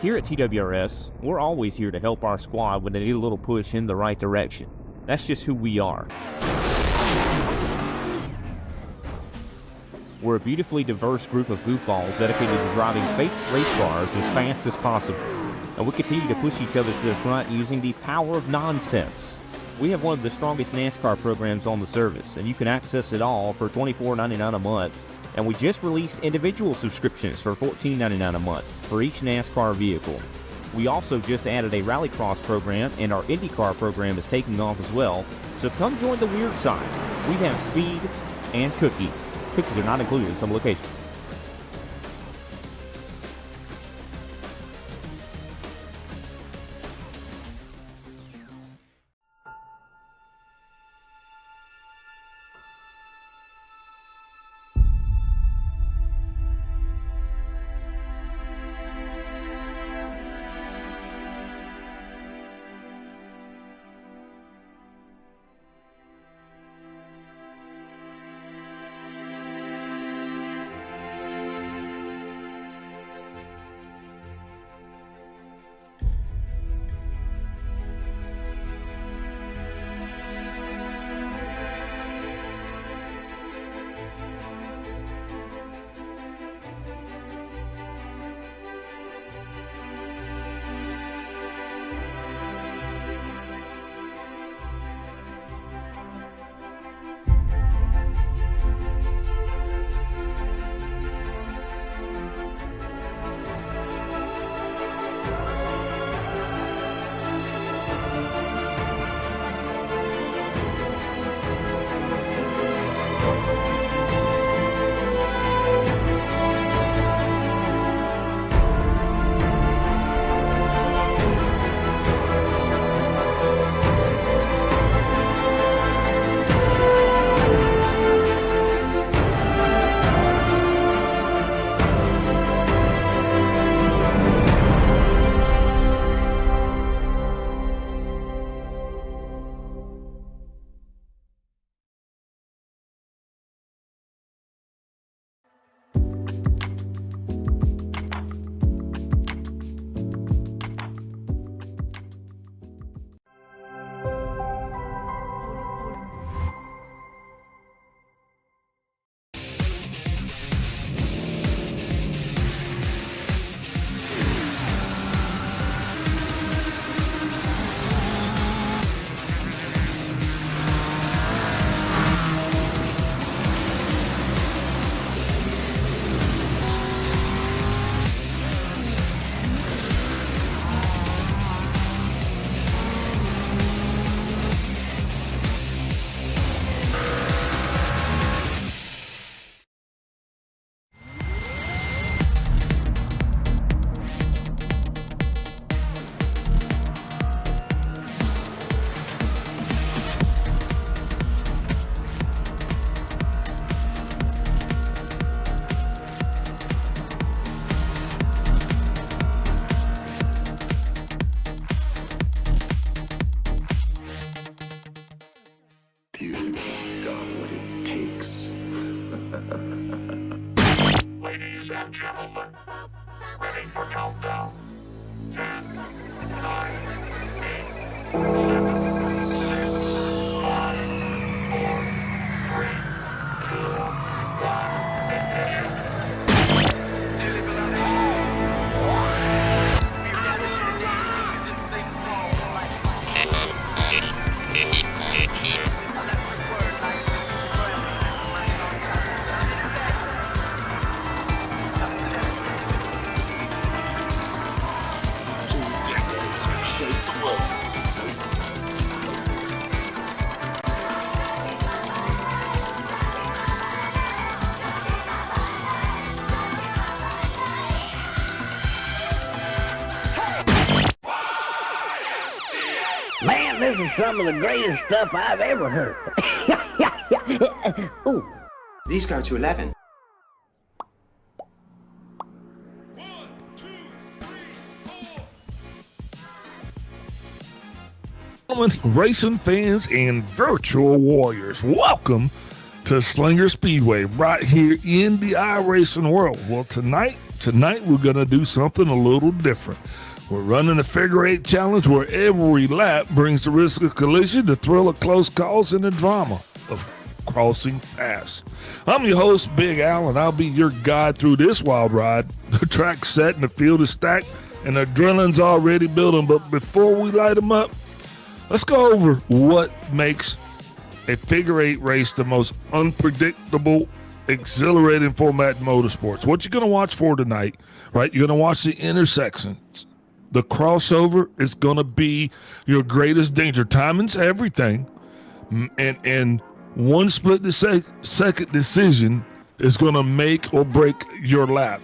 Here at TWRS, we're always here to help our squad when they need a little push in the right direction. That's just who we are. We're a beautifully diverse group of goofballs dedicated to driving fake race cars as fast as possible. And we continue to push each other to the front using the power of nonsense. We have one of the strongest NASCAR programs on the service, and you can access it all for $24.99 a month. And we just released individual subscriptions for $14.99 a month for each NASCAR vehicle. We also just added a Rallycross program, and our IndyCar program is taking off as well. So come join the weird side. We have speed and cookies. Cookies are not included in some locations. You've got what it takes. Ladies and gentlemen, ready for countdown. 10, 9, 8, 7, 6, 5, 4, 3, 2, 1, ignition. Man, this is some of the greatest stuff I've ever heard. Ooh. These go to 11. Racing fans and virtual warriors, welcome to Slinger Speedway right here in the iRacing world. Well, tonight tonight we're going to do something a little different. We're running a figure eight challenge where every lap brings the risk of collision, the thrill of close calls, and the drama of crossing paths. I'm your host, Big Al, and I'll be your guide through this wild ride. The track's set and the field is stacked, and the adrenaline's already building. But before we light them up, let's go over what makes a figure eight race the most unpredictable, exhilarating format in motorsports. What you're going to watch for tonight, right? You're going to watch the intersections. The crossover is going to be your greatest danger. Timing's everything, and one split-second decision is going to make or break your lap.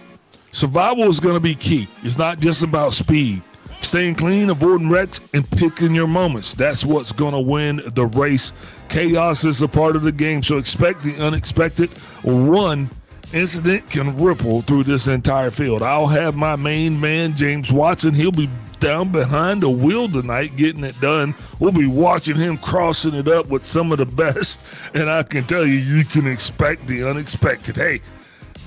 Survival is going to be key. It's not just about speed. Staying clean, avoiding wrecks, and picking your moments. That's what's going to win the race. Chaos is a part of the game, so expect the unexpected. One incident can ripple through this entire field. I'll have my main man, James Watson. He'll be down behind the wheel tonight getting it done. We'll be watching him crossing it up with some of the best, and I can tell you, you can expect the unexpected. Hey,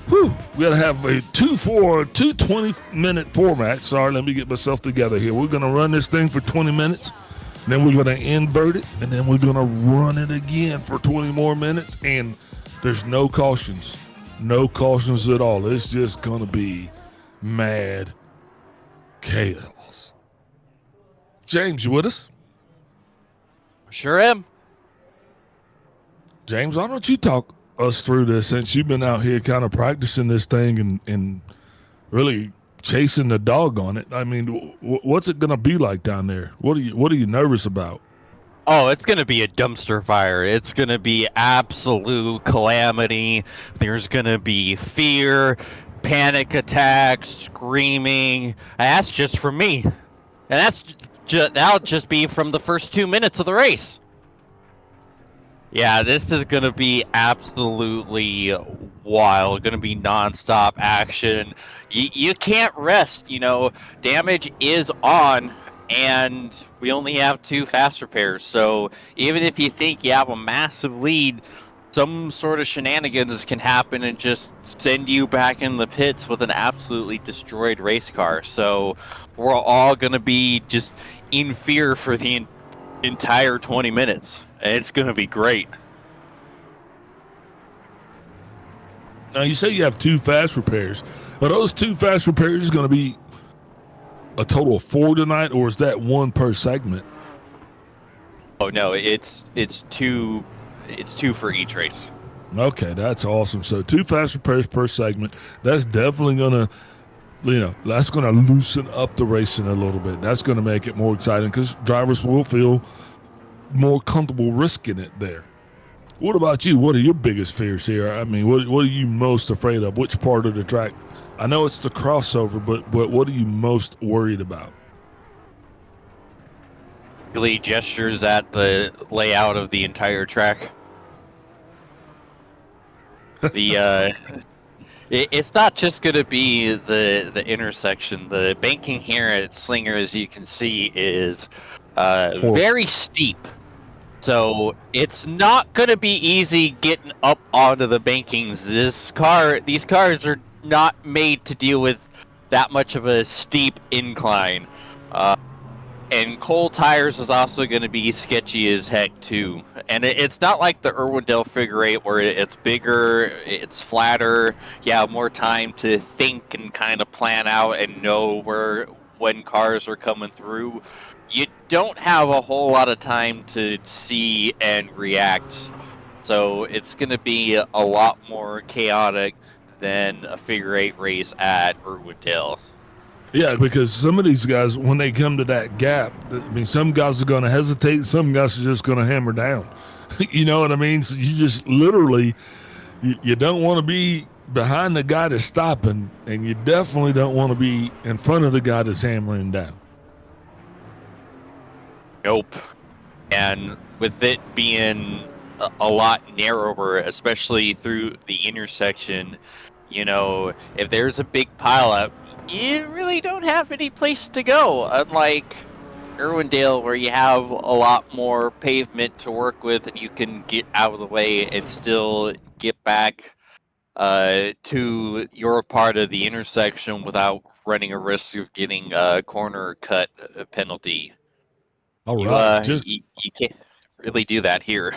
we got to have a 20-minute format. Sorry, let me get myself together here. We're going to run this thing for 20 minutes. Then we're going to invert it, and then we're going to run it again for 20 more minutes. And there's no cautions. No cautions at all. It's just going to be mad chaos. James, you with us? Sure am. James, why don't you talk us through this, since you've been out here kind of practicing this thing and really chasing the dog on it. I mean, what's it going to be like down there? What are you nervous about? Oh, it's going to be a dumpster fire. It's going to be absolute calamity. There's going to be fear, panic attacks, screaming. And that's just for me. And that'll just be from the first 2 minutes of the race. Yeah, this is going to be absolutely wild. Going to be nonstop action. You can't rest, damage is on, and we only have 2 fast repairs. So even if you think you have a massive lead, some sort of shenanigans can happen and just send you back in the pits with an absolutely destroyed race car. So we're all going to be just in fear for the entire 20 minutes. It's going to be great. Now, you say you have 2 fast repairs. Are those 2 fast repairs going to be a total of 4 tonight, or is that 1 per segment? Oh, no, it's 2 for each race. Okay, that's awesome. So 2 fast repairs per segment. That's definitely going to, that's going to loosen up the racing a little bit. That's going to make it more exciting because drivers will feel more comfortable risking it there. What about you? What are your biggest fears here? I mean, what are you most afraid of? Which part of the track? I know it's the crossover, but what are you most worried about? Really gestures at the layout of the entire track. It's not just going to be the intersection. The banking here at Slinger, as you can see, is very steep. So it's not going to be easy getting up onto the bankings. These cars are not made to deal with that much of a steep incline. And cold tires is also going to be sketchy as heck too. And it's not like the Irwindale figure eight where it's bigger, it's flatter, you have more time to think and kind of plan out and know when cars are coming through. You don't have a whole lot of time to see and react. So it's going to be a lot more chaotic than a figure eight race at Irwindale. Yeah, because some of these guys, when they come to that gap, I mean, some guys are going to hesitate, some guys are just going to hammer down. You know what I mean? So you just literally, you don't want to be behind the guy that's stopping, and you definitely don't want to be in front of the guy that's hammering down. Nope. And with it being a lot narrower, especially through the intersection, if there's a big pileup, you really don't have any place to go, unlike Irwindale, where you have a lot more pavement to work with and you can get out of the way and still get back to your part of the intersection without running a risk of getting a corner cut penalty. All right, You can't really do that here.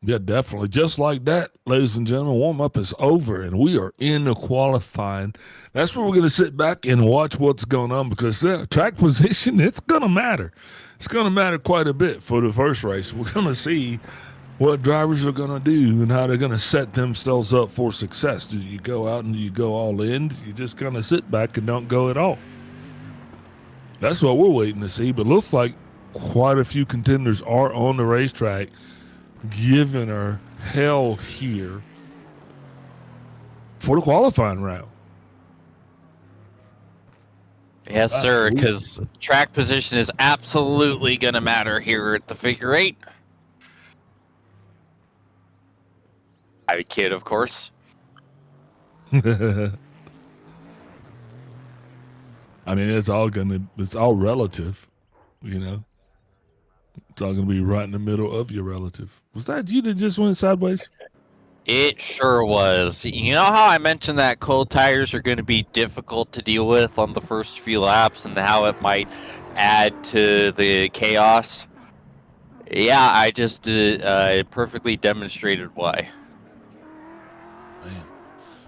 yeah, definitely. Just like that, ladies and gentlemen, warm up is over and we are in the qualifying. That's where we're going to sit back and watch what's going on because track position, it's going to matter. It's going to matter quite a bit for the first race. We're going to see what drivers are going to do and how they're going to set themselves up for success. Do you go out and do you go all in? Do you just kind of sit back and don't go at all? That's what we're waiting to see, but looks like quite a few contenders are on the racetrack giving her hell here for the qualifying round. Yes, sir, because track position is absolutely going to matter here at the figure eight. I kid, of course. I mean, it's all relative, you know. It's all going to be right in the middle of your relative. Was that you that just went sideways? It sure was. You know how I mentioned that cold tires are going to be difficult to deal with on the first few laps and how it might add to the chaos? Yeah, I just perfectly demonstrated why. Man.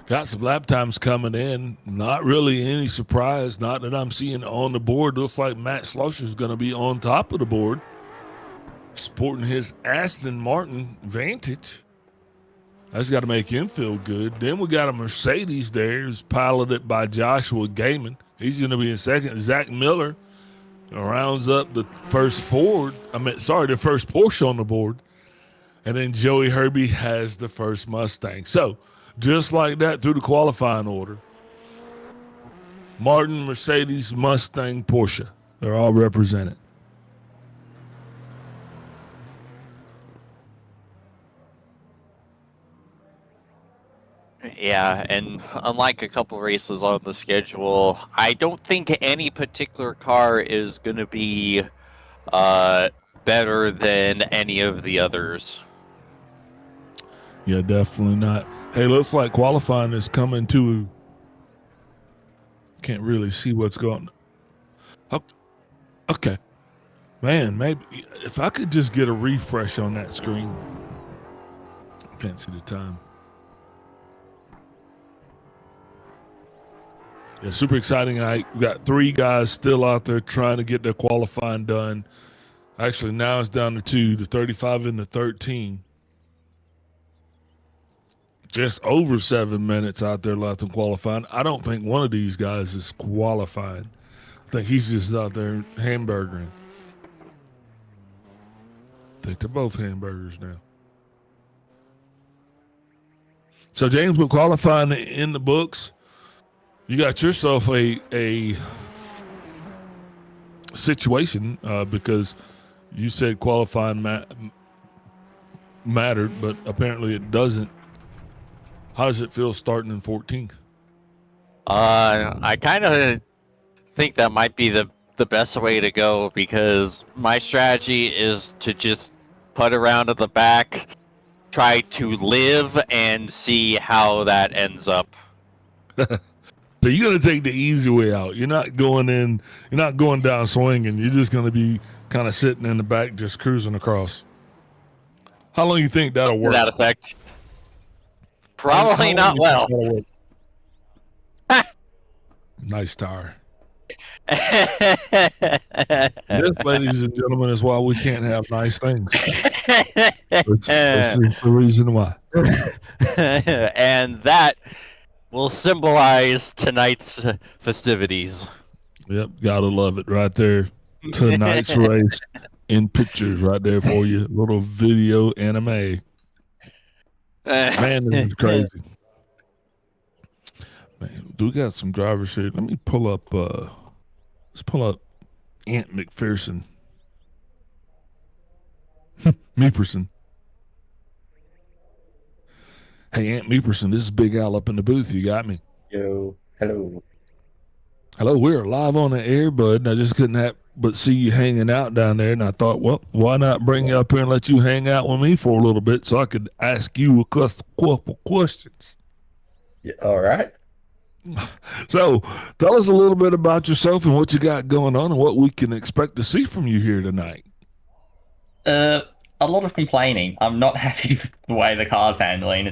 Got some lap times coming in. Not really any surprise. Not that I'm seeing on the board. Looks like Matt Schlosser's going to be on top of the board, sporting his Aston Martin Vantage. That's got to make him feel good. Then we got a Mercedes there. It's piloted by Joshua Gaiman. He's going to be in second. Zach Miller rounds up the first the first Porsche on the board. And then Joey Herbie has the first Mustang. So just like that through the qualifying order, Martin, Mercedes, Mustang, Porsche, they're all represented. Yeah, and unlike a couple races on the schedule, I don't think any particular car is going to be better than any of the others. Yeah, definitely not. Hey, looks like qualifying is coming to. Can't really see what's going on. Okay. Man, maybe if I could just get a refresh on that screen. Can't see the time. Yeah, super exciting night. We got 3 guys still out there trying to get their qualifying done. Actually, now it's down to 2, the 35 and the 13. Just over 7 minutes out there left in qualifying. I don't think one of these guys is qualifying. I think he's just out there hamburgering. I think they're both hamburgers now. So, James, with qualifying in the books, you got yourself a situation because you said qualifying mattered, but apparently it doesn't. How does it feel starting in 14th? I kind of think that might be the best way to go because my strategy is to just put around at the back, try to live, and see how that ends up. So you're going to take the easy way out. You're not going in. You're not going down swinging. You're just going to be kind of sitting in the back, just cruising across. How long do you think that'll work? That effect? Probably not well. Nice tire. This, ladies and gentlemen, is why we can't have nice things. This is the reason why. And that will symbolize tonight's festivities. Yep, gotta love it right there. Tonight's race in pictures right there for you. Little video anime. Man, this is crazy. Man, do we got some drivers here? Let me pull up. Let's pull up Ant McPherson. Meeperson. Hey, Ant Meeperson, this is Big Al up in the booth. You got me? Yo, hello. Hello, we're live on the air, bud. And I just couldn't but see you hanging out down there. And I thought, well, why not bring you up here and let you hang out with me for a little bit so I could ask you a couple questions? Yeah, all right. So tell us a little bit about yourself and what you got going on and what we can expect to see from you here tonight. Uh, a lot of complaining. I'm not happy with the way the car's handling.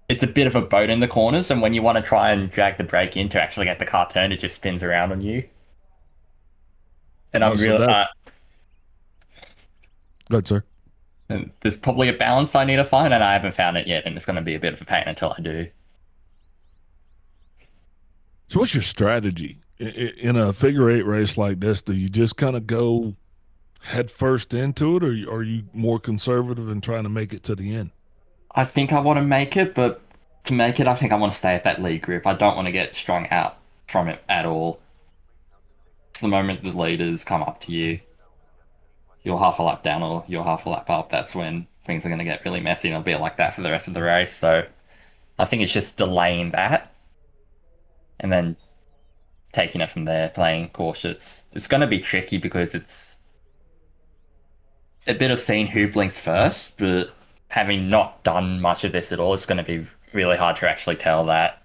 It's a bit of a boat in the corners, and when you want to try and drag the brake in to actually get the car turned, it just spins around on you. And I'm So real. that, good, sir. And there's probably a balance I need to find, and I haven't found it yet, and it's going to be a bit of a pain until I do. So what's your strategy in a figure eight race like this? Do you just kind of go head first into it, or are you more conservative and trying to make it to the end? I think I want to make it, but to make it, I think I want to stay at that lead group. I don't want to get strung out from it at all. It's the moment the leaders come up to you, you're half a lap down or you're half a lap up, that's when things are going to get really messy, and it'll be like that for the rest of the race. So I think it's just delaying that and then taking it from there, playing cautious. It's going to be tricky because it's a bit of seeing who blinks first, but having not done much of this at all, it's going to be really hard to actually tell that.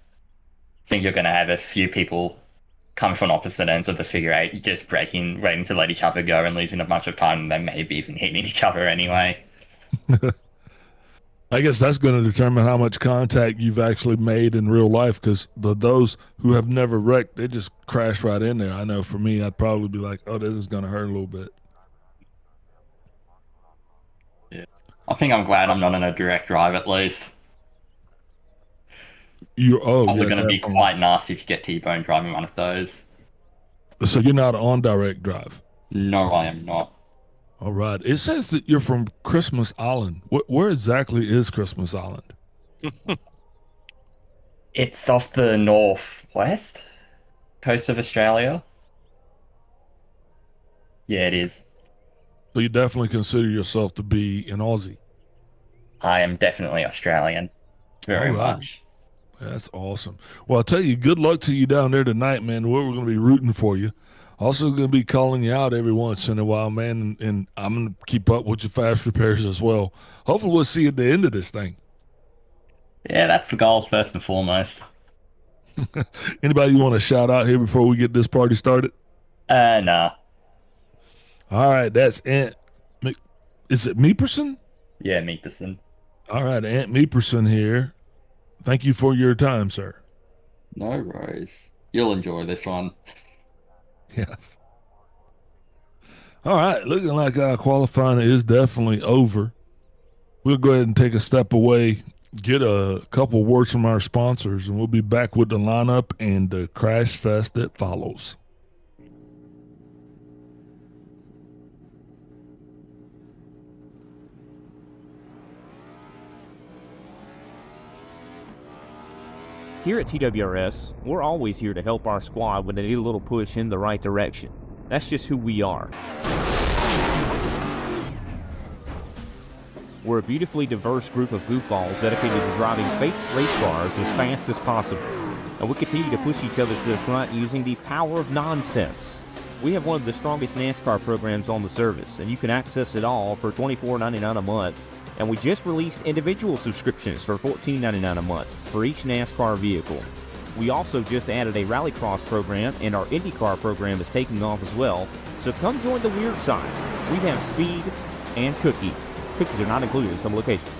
I think you're going to have a few people come from opposite ends of the figure eight, just braking, waiting to let each other go and losing a bunch of time, and then maybe even hitting each other anyway. I guess that's going to determine how much contact you've actually made in real life, because those who have never wrecked, they just crash right in there. I know for me, I'd probably be like, oh, this is going to hurt a little bit. Yeah. I think I'm glad I'm not in a direct drive at least. Probably going to be quite nasty if you get T-Bone driving one of those. So you're not on direct drive? No, I am not. All right. It says that you're from Christmas Island. Where exactly is Christmas Island? It's off the northwest coast of Australia. Yeah, it is. So you definitely consider yourself to be an Aussie? I am definitely Australian. Very much. That's awesome. Well, I'll tell you, good luck to you down there tonight, man. We're going to be rooting for you. Also going to be calling you out every once in a while, man, and I'm going to keep up with your fast repairs as well. Hopefully we'll see you at the end of this thing. Yeah, that's the goal first and foremost. Anybody you want to shout out here before we get this party started? Nah. All right, that's Ant. Is it Meeperson? Yeah, Meeperson. All right, Ant Meeperson here. Thank you for your time, sir. No worries. You'll enjoy this one. Yes. All right, looking like qualifying is definitely over. We'll go ahead and take a step away, get a couple words from our sponsors, and we'll be back with the lineup and the crash fest that follows. Here at TWRS, we're always here to help our squad when they need a little push in the right direction. That's just who we are. We're a beautifully diverse group of goofballs dedicated to driving fake race cars as fast as possible. And we continue to push each other to the front using the power of nonsense. We have one of the strongest NASCAR programs on the service, and you can access it all for $24.99 a month. And we just released individual subscriptions for $14.99 a month for each NASCAR vehicle. We also just added a Rallycross program, and our IndyCar program is taking off as well. So come join the weird side. We have speed and cookies. Cookies are not included in some locations.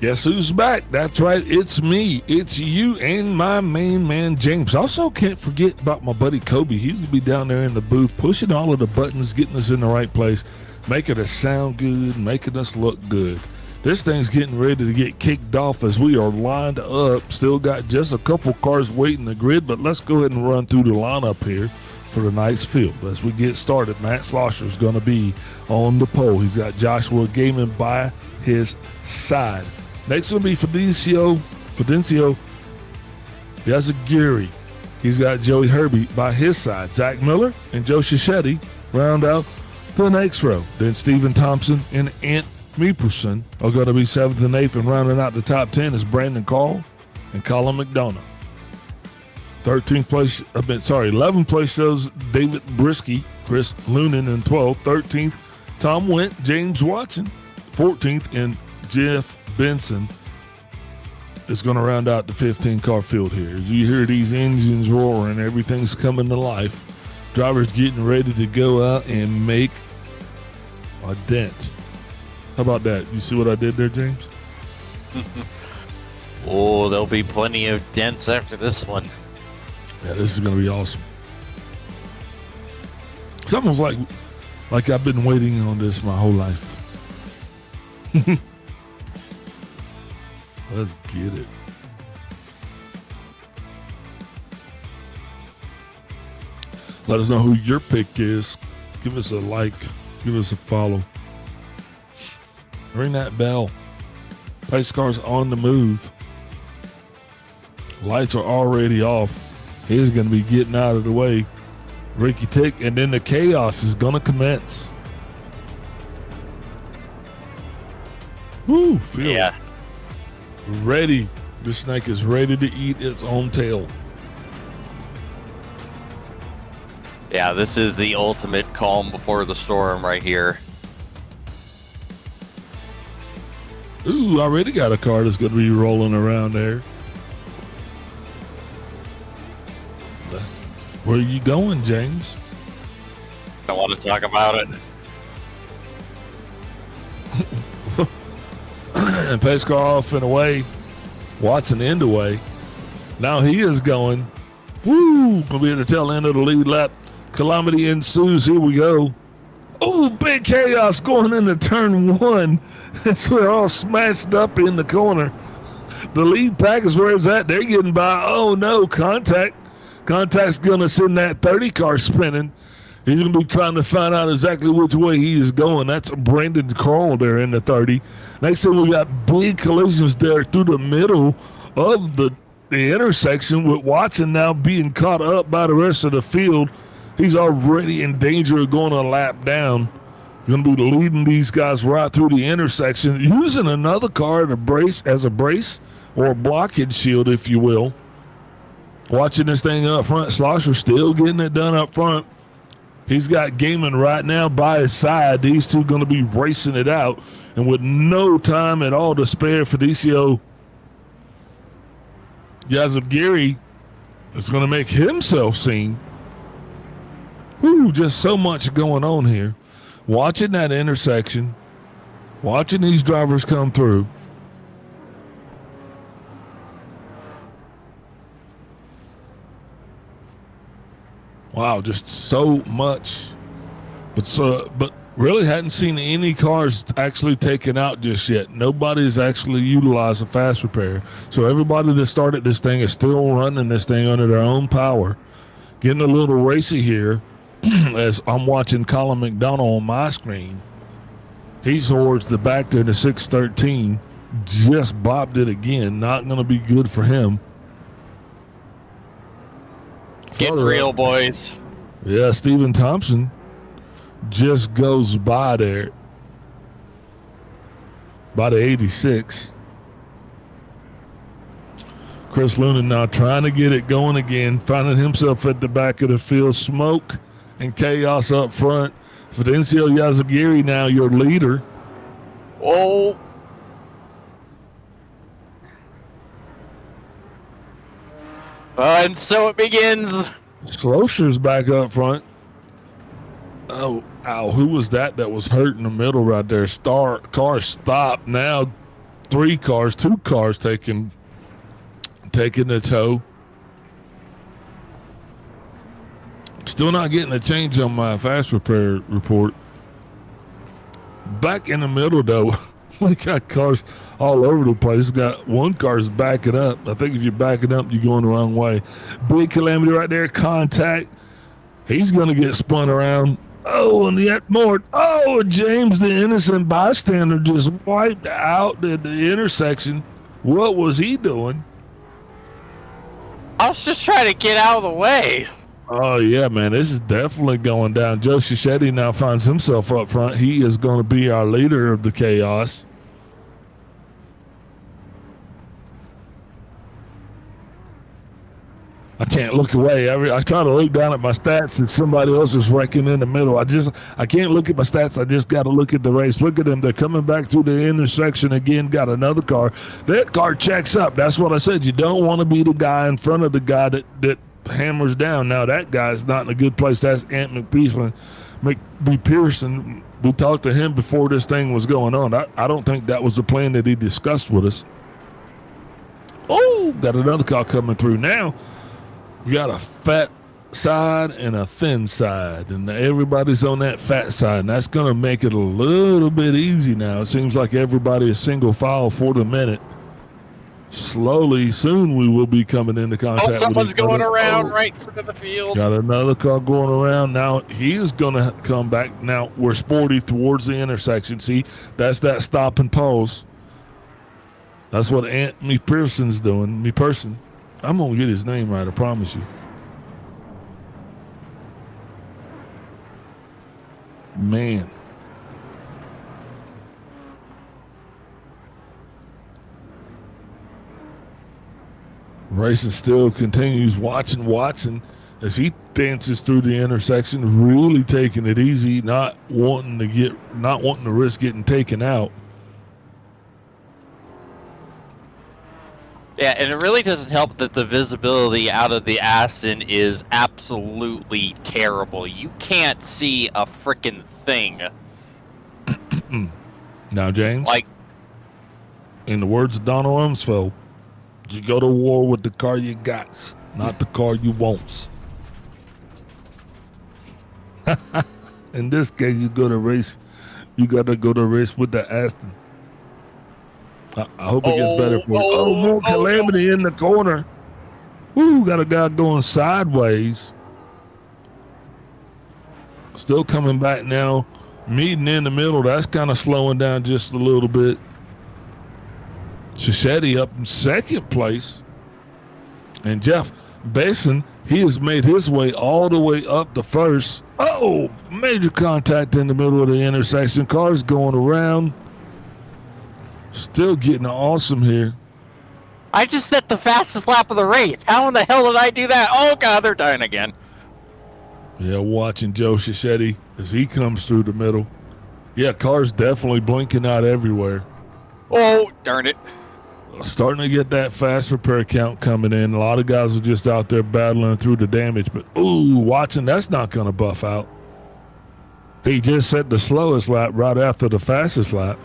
Guess who's back? That's right, it's me. It's you and my main man, James. Also, can't forget about my buddy Kobe. He's going to be down there in the booth, pushing all of the buttons, getting us in the right place, making us sound good, making us look good. This thing's getting ready to get kicked off as we are lined up. Still got just a couple cars waiting the grid, but let's go ahead and run through the lineup here for tonight's field. As we get started, Matt Slosher's going to be on the pole. He's got Joshua Gaiman by his side. Next will be Fidencio Yazagiri. He's got Joey Herbie by his side. Zach Miller and Joe Shichetti round out the next row. Then Stephen Thompson and Ant Meeperson are going to be 7th and 8th, and rounding out the top 10 is Brandon Call and Colin McDonough. 11th place shows David Brisky, Chris Lunan in 12th. 13th, Tom Went, James Watson. 14th, and Jeff Benson is going to round out the 15-car field here. As you hear these engines roaring, everything's coming to life. Drivers getting ready to go out and make a dent. How about that? You see what I did there, James? Oh, there'll be plenty of dents after this one. Yeah, this is going to be awesome. It's almost like I've been waiting on this my whole life. Let's get it. Let us know who your pick is. Give us a like. Give us a follow. Ring that bell. Pace car's on the move. Lights are already off. He's going to be getting out of the way. Ricky Tick, and then the chaos is going to commence. Woo, feel Yeah. ready. The snake is ready to eat its own tail. Yeah, this is the ultimate calm before the storm right here. Ooh, already got a car that's going to be rolling around there. Where are you going, James? I want to talk about it. And pace car off and away. Watson end away. Now he is going. Woo! Gonna be at the tail end of the lead lap. Calamity ensues. Here we go. Oh, big chaos going into turn one. So we're all smashed up in the corner. The lead pack is where it's at. They're getting by. Oh no, contact. Contact's gonna send that 30 car spinning. He's gonna be trying to find out exactly which way he is going. That's Brandon Carl there in the 30. Next thing, we got big collisions there through the middle of the intersection, with Watson now being caught up by the rest of the field. He's already in danger of going a lap down. Going to be leading these guys right through the intersection, using another car to brace as a brace or a blockage shield, if you will. Watching this thing up front, Slosher still getting it done up front. He's got Gaiman right now by his side. These two going to be racing it out, and with no time at all to spare, Fidencio Yazagiri is going to make himself seen. Woo, just so much going on here. Watching that intersection, watching these drivers come through. Wow, just so much. But really hadn't seen any cars actually taken out just yet. Nobody's actually utilized a fast repair. So everybody that started this thing is still running this thing under their own power. Getting a little racy here as I'm watching Colin McDonough on my screen. He's towards the back there, the 613. Just bobbed it again. Not going to be good for him. Get real, boys. Yeah, Stephen Thompson just goes by there. By the 86. Chris Lunan now trying to get it going again, finding himself at the back of the field. Smoke and chaos up front. Fidencio Yazagiri now your leader. Oh. And so it begins. Slosher's back up front. Oh, ow, who was that was hurt in the middle right there? Car stopped. Now 2 cars taking the tow. Still not getting a change on my fast repair report. Back in the middle though, we got cars all over the place. Got one car's backing up. I think if you're backing up, you're going the wrong way. Big calamity right there. Contact. He's gonna get spun around. Oh, and yet more. Oh, James, the innocent bystander, just wiped out at the intersection. What was he doing? I was just trying to get out of the way. Oh, yeah, man, this is definitely going down. Joe Shishetti now finds himself up front. He is going to be our leader of the chaos. I can't look away. I try to look down at my stats and somebody else is wrecking in the middle. I can't look at my stats. I just got to look at the race. Look at them. They're coming back through the intersection again. Got another car. That car checks up. That's what I said. You don't want to be the guy in front of the guy that hammers down. Now that guy's not in a good place. That's Ant McPearson. We talked to him before this thing was going on. I don't think that was the plan that he discussed with us. Oh, got another car coming through now. We got a fat side and a thin side, and everybody's on that fat side, and that's going to make it a little bit easy now. It seems like everybody is single file for the minute. Slowly, soon we will be coming into contact with someone's going around Oh, right in front of the field. got another car going around. Now he's going to come back. Now we're sporty towards the intersection. See, that's that stop and pause. That's what Pearson's doing. I'm going to get his name right, I promise you. Man. Racing still continues. Watching Watson as he dances through the intersection, really taking it easy, not wanting to risk getting taken out. Yeah, and it really doesn't help that the visibility out of the Aston is absolutely terrible. You can't see a freaking thing. Now, James, Like, in the words of Donald Rumsfeld, you go to war with the car you got, not the car you wants. In this case, you got to go to race with the Aston. I hope it gets better for you. Oh, more calamity in the corner. Ooh, got a guy going sideways. Still coming back now. Meeting in the middle. That's kind of slowing down just a little bit. Shishetti up in second place. And Jeff Basin, he has made his way all the way up to first. Oh, major contact in the middle of the intersection. Cars going around. Still getting awesome here. I just set the fastest lap of the race. How in the hell did I do that? Oh, God, they're dying again. Yeah, watching Joe Shishetti as he comes through the middle. Yeah, cars definitely blinking out everywhere. Oh, darn it. Starting to get that fast repair count coming in. A lot of guys are just out there battling through the damage. But, ooh, Watson, that's not going to buff out. He just set the slowest lap right after the fastest lap.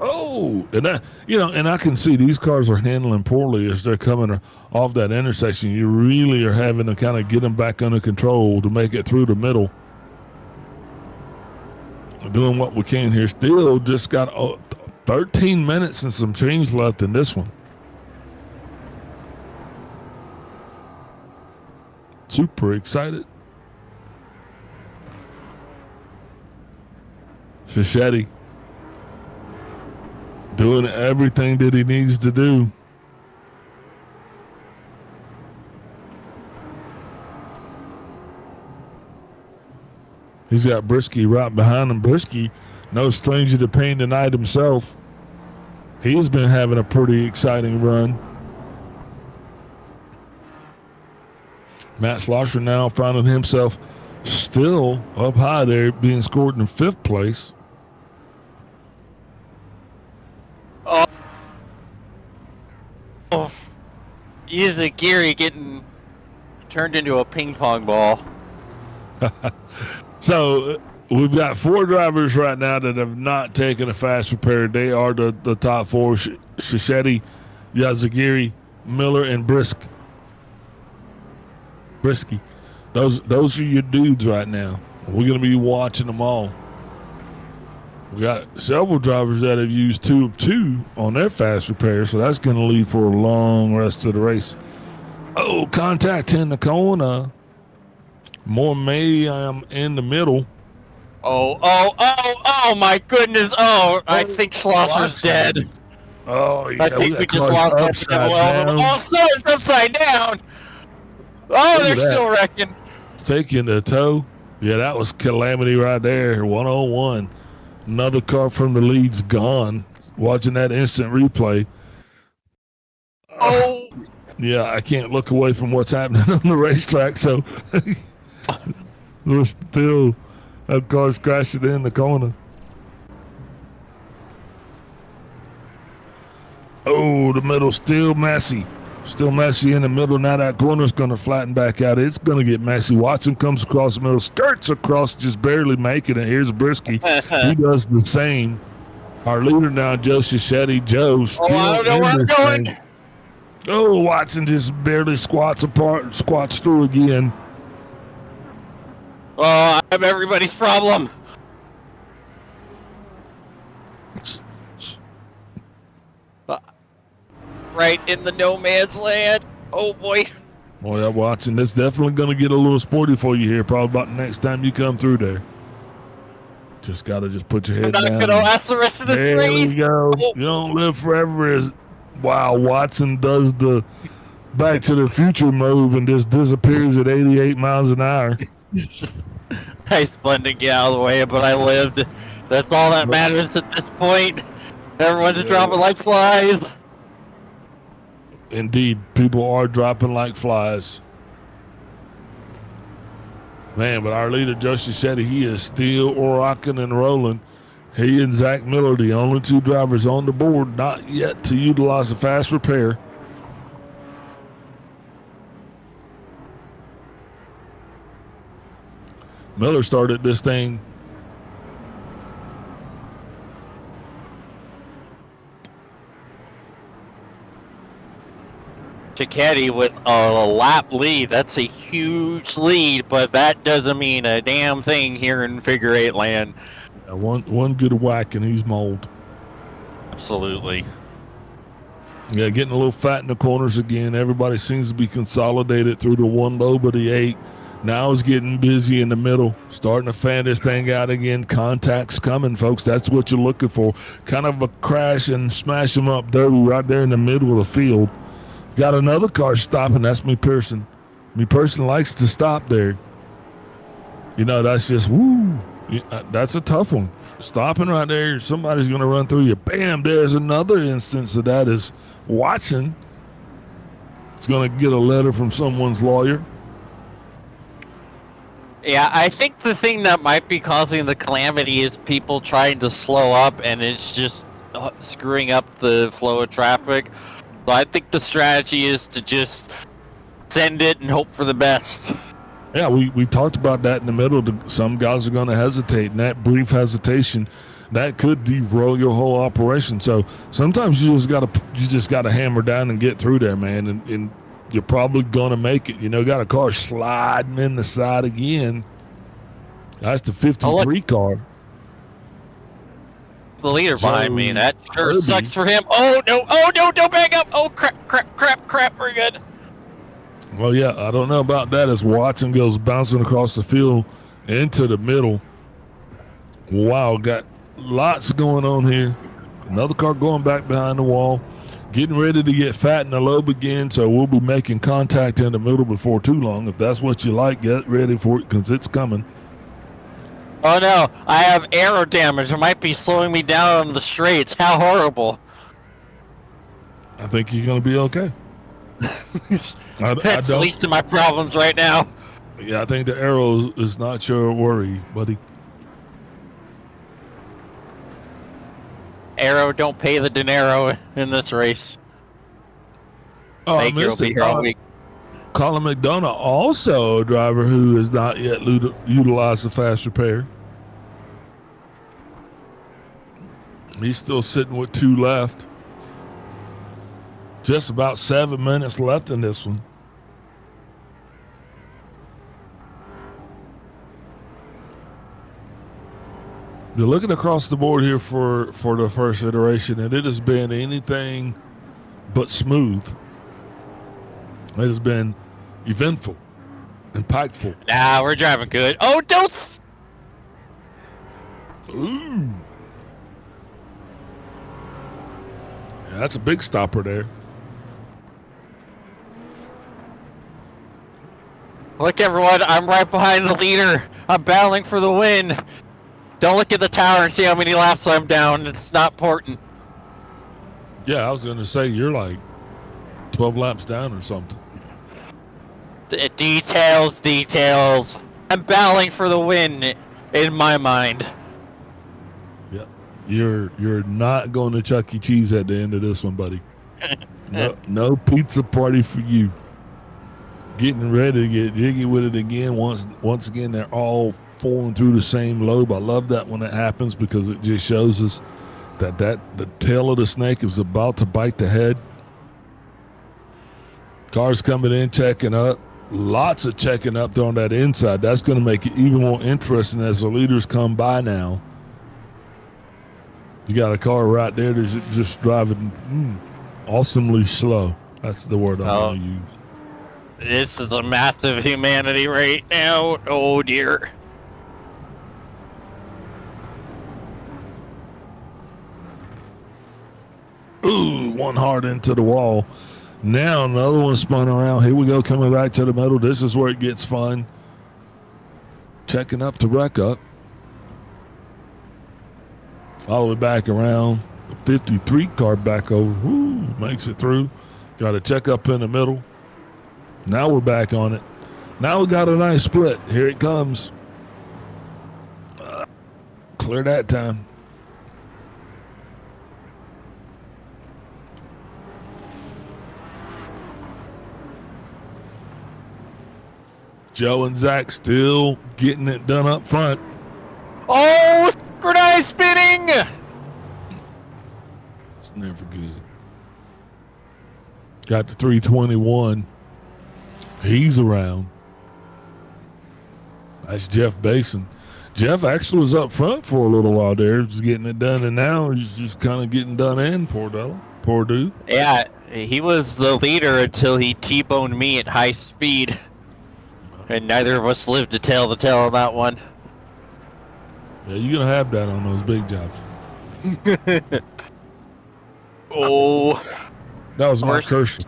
Oh, and that, and I can see these cars are handling poorly as they're coming off that intersection. You really are having to kind of get them back under control to make it through the middle. We're doing what we can here. Still just got 13 minutes and some change left in this one. Super excited. Shishetti doing everything that he needs to do. He's got Brisky right behind him. Brisky, no stranger to pain tonight himself. He's been having a pretty exciting run. Matt Slosher now finding himself still up high there, being scored in 5th place. Oh, easy Geary getting turned into a ping pong ball. So we've got 4 drivers right now that have not taken a fast repair. They are the top 4: Shichetti, Yazagiri, Miller, and Brisky. Those are your dudes right now. We're going to be watching them all. We got several drivers that have used 2 of 2 on their fast repair, so that's going to lead for a long rest of the race. Oh, contact in the corner. More May, I am in the middle. Oh my goodness. Oh, I think Schlosser's dead. Oh, yeah. I think we just lost our down. Oh, so it's upside down. Oh, Look they're at that. still wrecking. Taking the tow. Yeah, that was calamity right there. 101. Another car from the lead's gone. Watching that instant replay. Oh. Yeah, I can't look away from what's happening on the racetrack, so we're still, that car's crashing in the corner. Oh, the middle's still messy. Still messy in the middle. Now that corner's going to flatten back out. It's going to get messy. Watson comes across the middle, skirts across, just barely making it. Here's Brisky. He does the same. Our leader now, Joe Shichetti. Joe still I don't know where I'm going. thing. Oh, Watson just barely squats through again. Oh, I'm everybody's problem. Right in the no man's land. Oh boy. Boy, that Watson, that's definitely going to get a little sporty for you here. Probably about the next time you come through there. Just got to just put your head I'm down. not going to last the rest of this There race. we go. Oh. You don't live forever. Wow, Watson does the Back to the Future move and just disappears at 88 miles an hour. I spun to get out of the way, but I lived. That's all that matters at this point. Everyone's dropping like flies. Indeed, people are dropping like flies. Man, but our leader, Josie Shetty, he is still rocking and rolling. He and Zach Miller, the only 2 drivers on the board, not yet to utilize a fast repair. Miller started this thing. Caddy with a lap lead. That's a huge lead, but that doesn't mean a damn thing here in figure 8 land. One good whack and he's mauled. Absolutely. Yeah, getting a little fat in the corners again. Everybody seems to be consolidated through the one lobe of the 8. Now it's getting busy in the middle, starting to fan this thing out again. Contact's coming, folks. That's what you're looking for. Kind of a crash and smash them up derby right there in the middle of the field. Got another car stopping. That's me Person. Me Person likes to stop there. You know, that's just, woo. That's a tough one. Stopping right there, somebody's going to run through you. Bam, there's another instance of that is Watson. It's going to get a letter from someone's lawyer. Yeah, I think the thing that might be causing the calamity is people trying to slow up, and it's just screwing up the flow of traffic. So I think the strategy is to just send it and hope for the best. Yeah, we talked about that in the middle. Some guys are going to hesitate, and that brief hesitation, that could derail your whole operation. So sometimes you just got to hammer down and get through there, man, and you're probably going to make it. You know, got a car sliding in the side again. That's the 53 car. The leader behind me. That sure Kirby. Sucks for him. Oh no, don't back up. Oh crap, we're good. Well, yeah, I don't know about that as Watson goes bouncing across the field into the middle. Wow, got lots going on here. Another car going back behind the wall. Getting ready to get fat in the lobe again, so we'll be making contact in the middle before too long. If that's what you like, get ready for it because it's coming. Oh no, I have aero damage. It might be slowing me down on the straights. How horrible. I think you're going to be okay. That's the least of my problems right now. Yeah, I think the arrow is not your worry, buddy. Arrow don't pay the dinero in this race. Oh, Thank you, I'll be here all week. Colin McDonough, also a driver who has not yet utilized the fast repair. He's still sitting with 2 left. Just about 7 minutes left in this one. You're looking across the board here for the first iteration, and it has been anything but smooth. It has been eventful, impactful. Nah, we're driving good. Oh, don't! Ooh. Yeah, that's a big stopper there. Look, everyone, I'm right behind the leader. I'm battling for the win. Don't look at the tower and see how many laps I'm down. It's not important. Yeah, I was going to say you're like 12 laps down or something. Details. I'm battling for the win in my mind. Yeah, you're not going to Chuck E. Cheese at the end of this one, buddy. No pizza party for you. Getting ready to get jiggy with it again. Once again, they're all falling through the same lobe. I love that when it happens because it just shows us that the tail of the snake is about to bite the head. Cars coming in, checking up. Lots of checking up on that inside. That's going to make it even more interesting as the leaders come by now. You got a car right there that's just driving awesomely slow. That's the word I'm going to use. This is a massive humanity right now. Oh, dear. Ooh, one hard into the wall. Now another one spun around. Here we go, coming back to the middle. This is where it gets fun. Checking up to wreck up. All the way back around. The 53 car back over. Woo, makes it through. Got to check up in the middle. Now we're back on it. Now we got a nice split. Here it comes. Clear that time. Joe and Zach still getting it done up front. Oh, grenade spinning! It's never good. Got the 321. He's around. That's Jeff Basin. Jeff actually was up front for a little while there, just getting it done, and now he's just kind of getting done in. Poor dude. Yeah, he was the leader until he T-boned me at high speed. And neither of us lived to tell the tale on that one. Yeah, you're going to have that on those big jobs. Oh. That was my curse.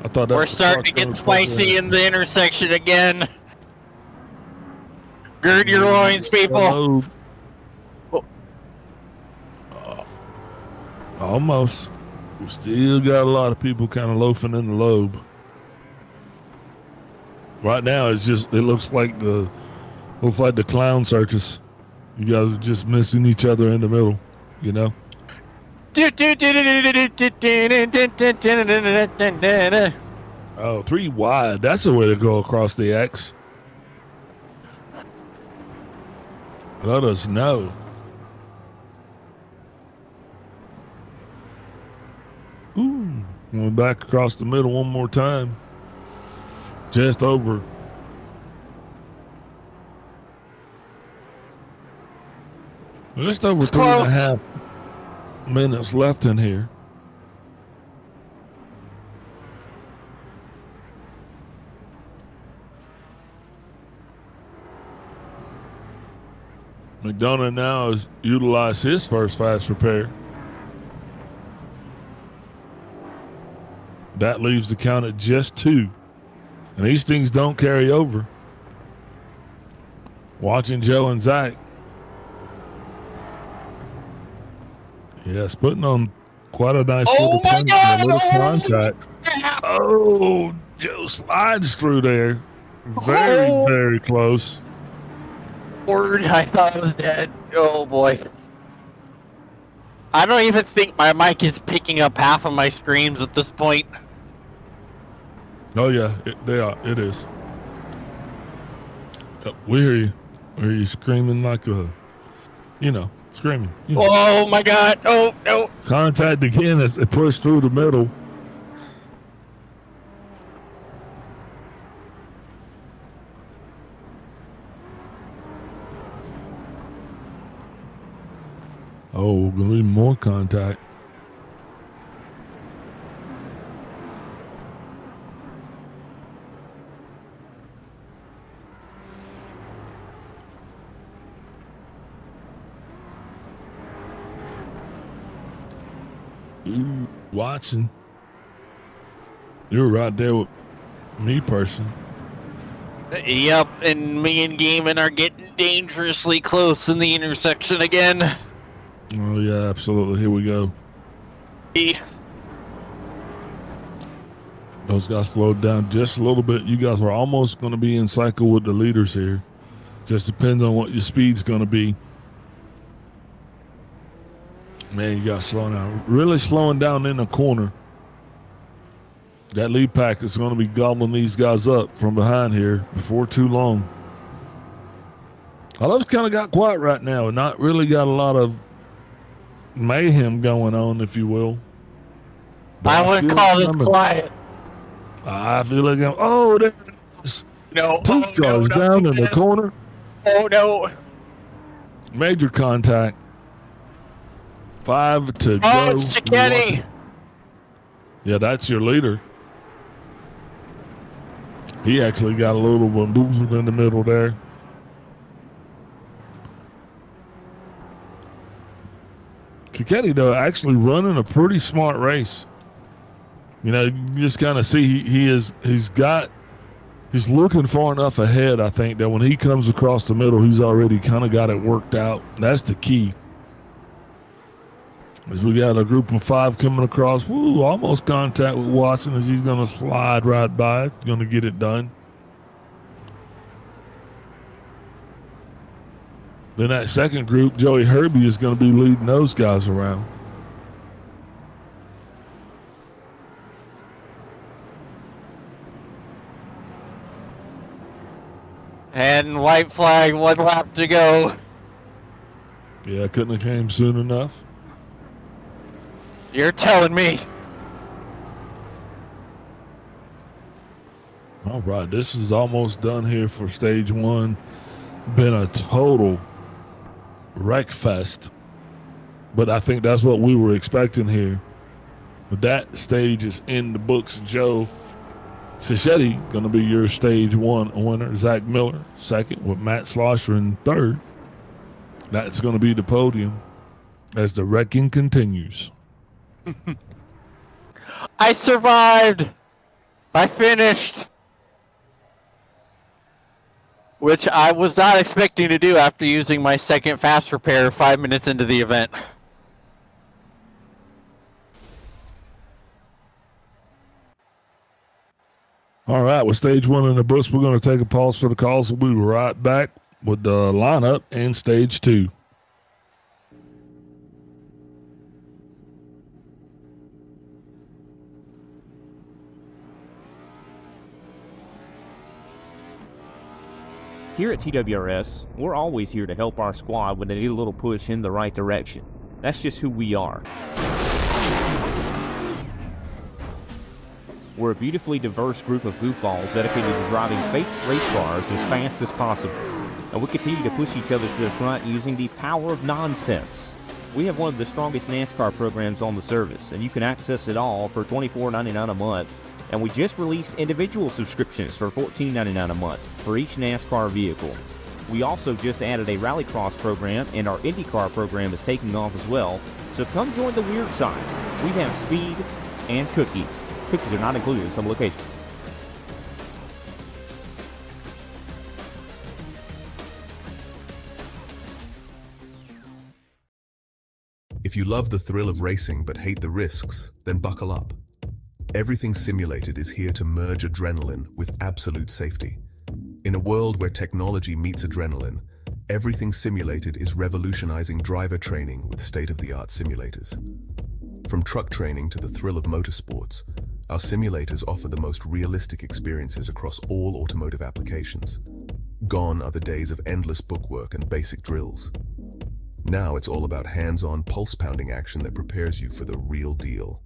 I thought that We're was starting to get spicy in the intersection again. Gird your loins, people. Almost. We still got a lot of people kind of loafing in the lobe. Right now, it looks like the clown circus. You guys are just missing each other in the middle, you know? Oh, 3 wide. That's a way to go across the X. Let us know. Ooh, went back across the middle one more time. Just over. Just over 3.5 minutes left in here. McDonough now has utilized his first fast repair. That leaves the count at just 2. And these things don't carry over. Watching Joe and Zach. Yes, putting on quite a nice little contact. Oh, Joe slides through there. Very close. Word, I thought I was dead. Oh boy. I don't even think my mic is picking up half of my screams at this point. Oh yeah, they are. It is. We hear you. We hear you screaming like a, screaming. Oh my God! Oh no! Contact again as they push through the middle. Oh, we're going to need more contact. Ooh, Watson. You're right there with me, person. Yep, and me and Gaiman are getting dangerously close in the intersection again. Oh, yeah, absolutely. Here we go. Those guys slowed down just a little bit. You guys are almost going to be in cycle with the leaders here. Just depends on what your speed's going to be. Man, you got to slow down. Really slowing down in the corner. That lead pack is going to be gobbling these guys up from behind here before too long. Although it's kind of got quiet right now and not really got a lot of mayhem going on, if you will. But I wouldn't call this quiet. I feel like oh, there it is. No. Two cars down in the corner. Oh no. Major contact. 5 to go. Oh, it's Cicchetti. Yeah, that's your leader. He actually got a little bamboozled in the middle there. Cicchetti, though, actually running a pretty smart race. You know, you just kind of see he's looking far enough ahead, I think, that when he comes across the middle, he's already kind of got it worked out. That's the key. As we got a group of 5 coming across, almost contact with Watson as he's going to slide right by it, going to get it done. Then that second group, Joey Herbie is going to be leading those guys around. And white flag, 1 lap to go. Yeah, couldn't have came soon enough. You're telling me. All right, this is almost done here for stage 1. Been a total wreck fest, but I think that's what we were expecting here. But that stage is in the books. Joe Cicchetti going to be your stage 1 winner. Zach Miller second, with Matt Slosher in third. That's going to be the podium as the wrecking continues. I survived. I finished. Which I was not expecting to do after using my second fast repair 5 minutes into the event. All right, with stage 1 in the books, we're going to take a pause for the calls. We'll be right back with the lineup and stage 2. Here at TWRS, we're always here to help our squad when they need a little push in the right direction. That's just who we are. We're a beautifully diverse group of goofballs dedicated to driving fake race cars as fast as possible. And we continue to push each other to the front using the power of nonsense. We have one of the strongest NASCAR programs on the service, and you can access it all for $24.99 a month. And we just released individual subscriptions for $14.99 a month for each NASCAR vehicle. We also just added a rallycross program, and our IndyCar program is taking off as well. So come join the weird side. We have speed and cookies. Cookies are not included in some locations. If you love the thrill of racing but hate the risks, then buckle up. Everything Simulated is here to merge adrenaline with absolute safety. In a world where technology meets adrenaline, Everything Simulated is revolutionizing driver training with state-of-the-art simulators. From truck training to the thrill of motorsports, our simulators offer the most realistic experiences across all automotive applications. Gone are the days of endless bookwork and basic drills. Now it's all about hands-on, pulse-pounding action that prepares you for the real deal.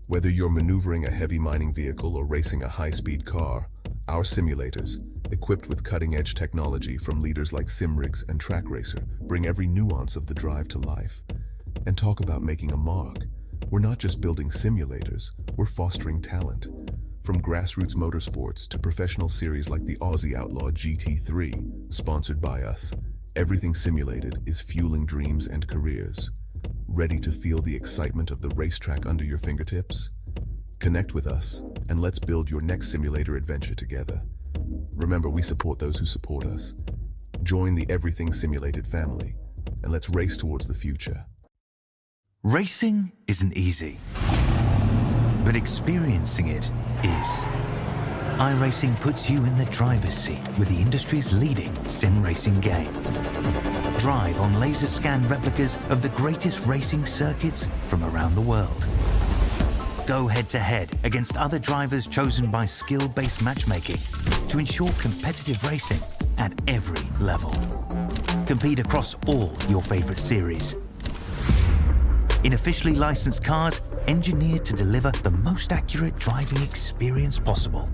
Whether you're maneuvering a heavy mining vehicle or racing a high-speed car, our simulators, equipped with cutting-edge technology from leaders like SimRigs and TrackRacer, bring every nuance of the drive to life. And talk about making a mark. We're not just building simulators, we're fostering talent. From grassroots motorsports to professional series like the Aussie Outlaw GT3, sponsored by us, everything simulated is fueling dreams and careers. Ready to feel the excitement of the racetrack under your fingertips? Connect with us, and let's build your next simulator adventure together. Remember, we support those who support us. Join the Everything Simulated family, and let's race towards the future. Racing isn't easy, but experiencing it is. iRacing puts you in the driver's seat with the industry's leading sim racing game. Drive on laser scan replicas of the greatest racing circuits from around the world. Go head-to-head against other drivers chosen by skill-based matchmaking to ensure competitive racing at every level. Compete across all your favorite series. In officially licensed cars, engineered to deliver the most accurate driving experience possible.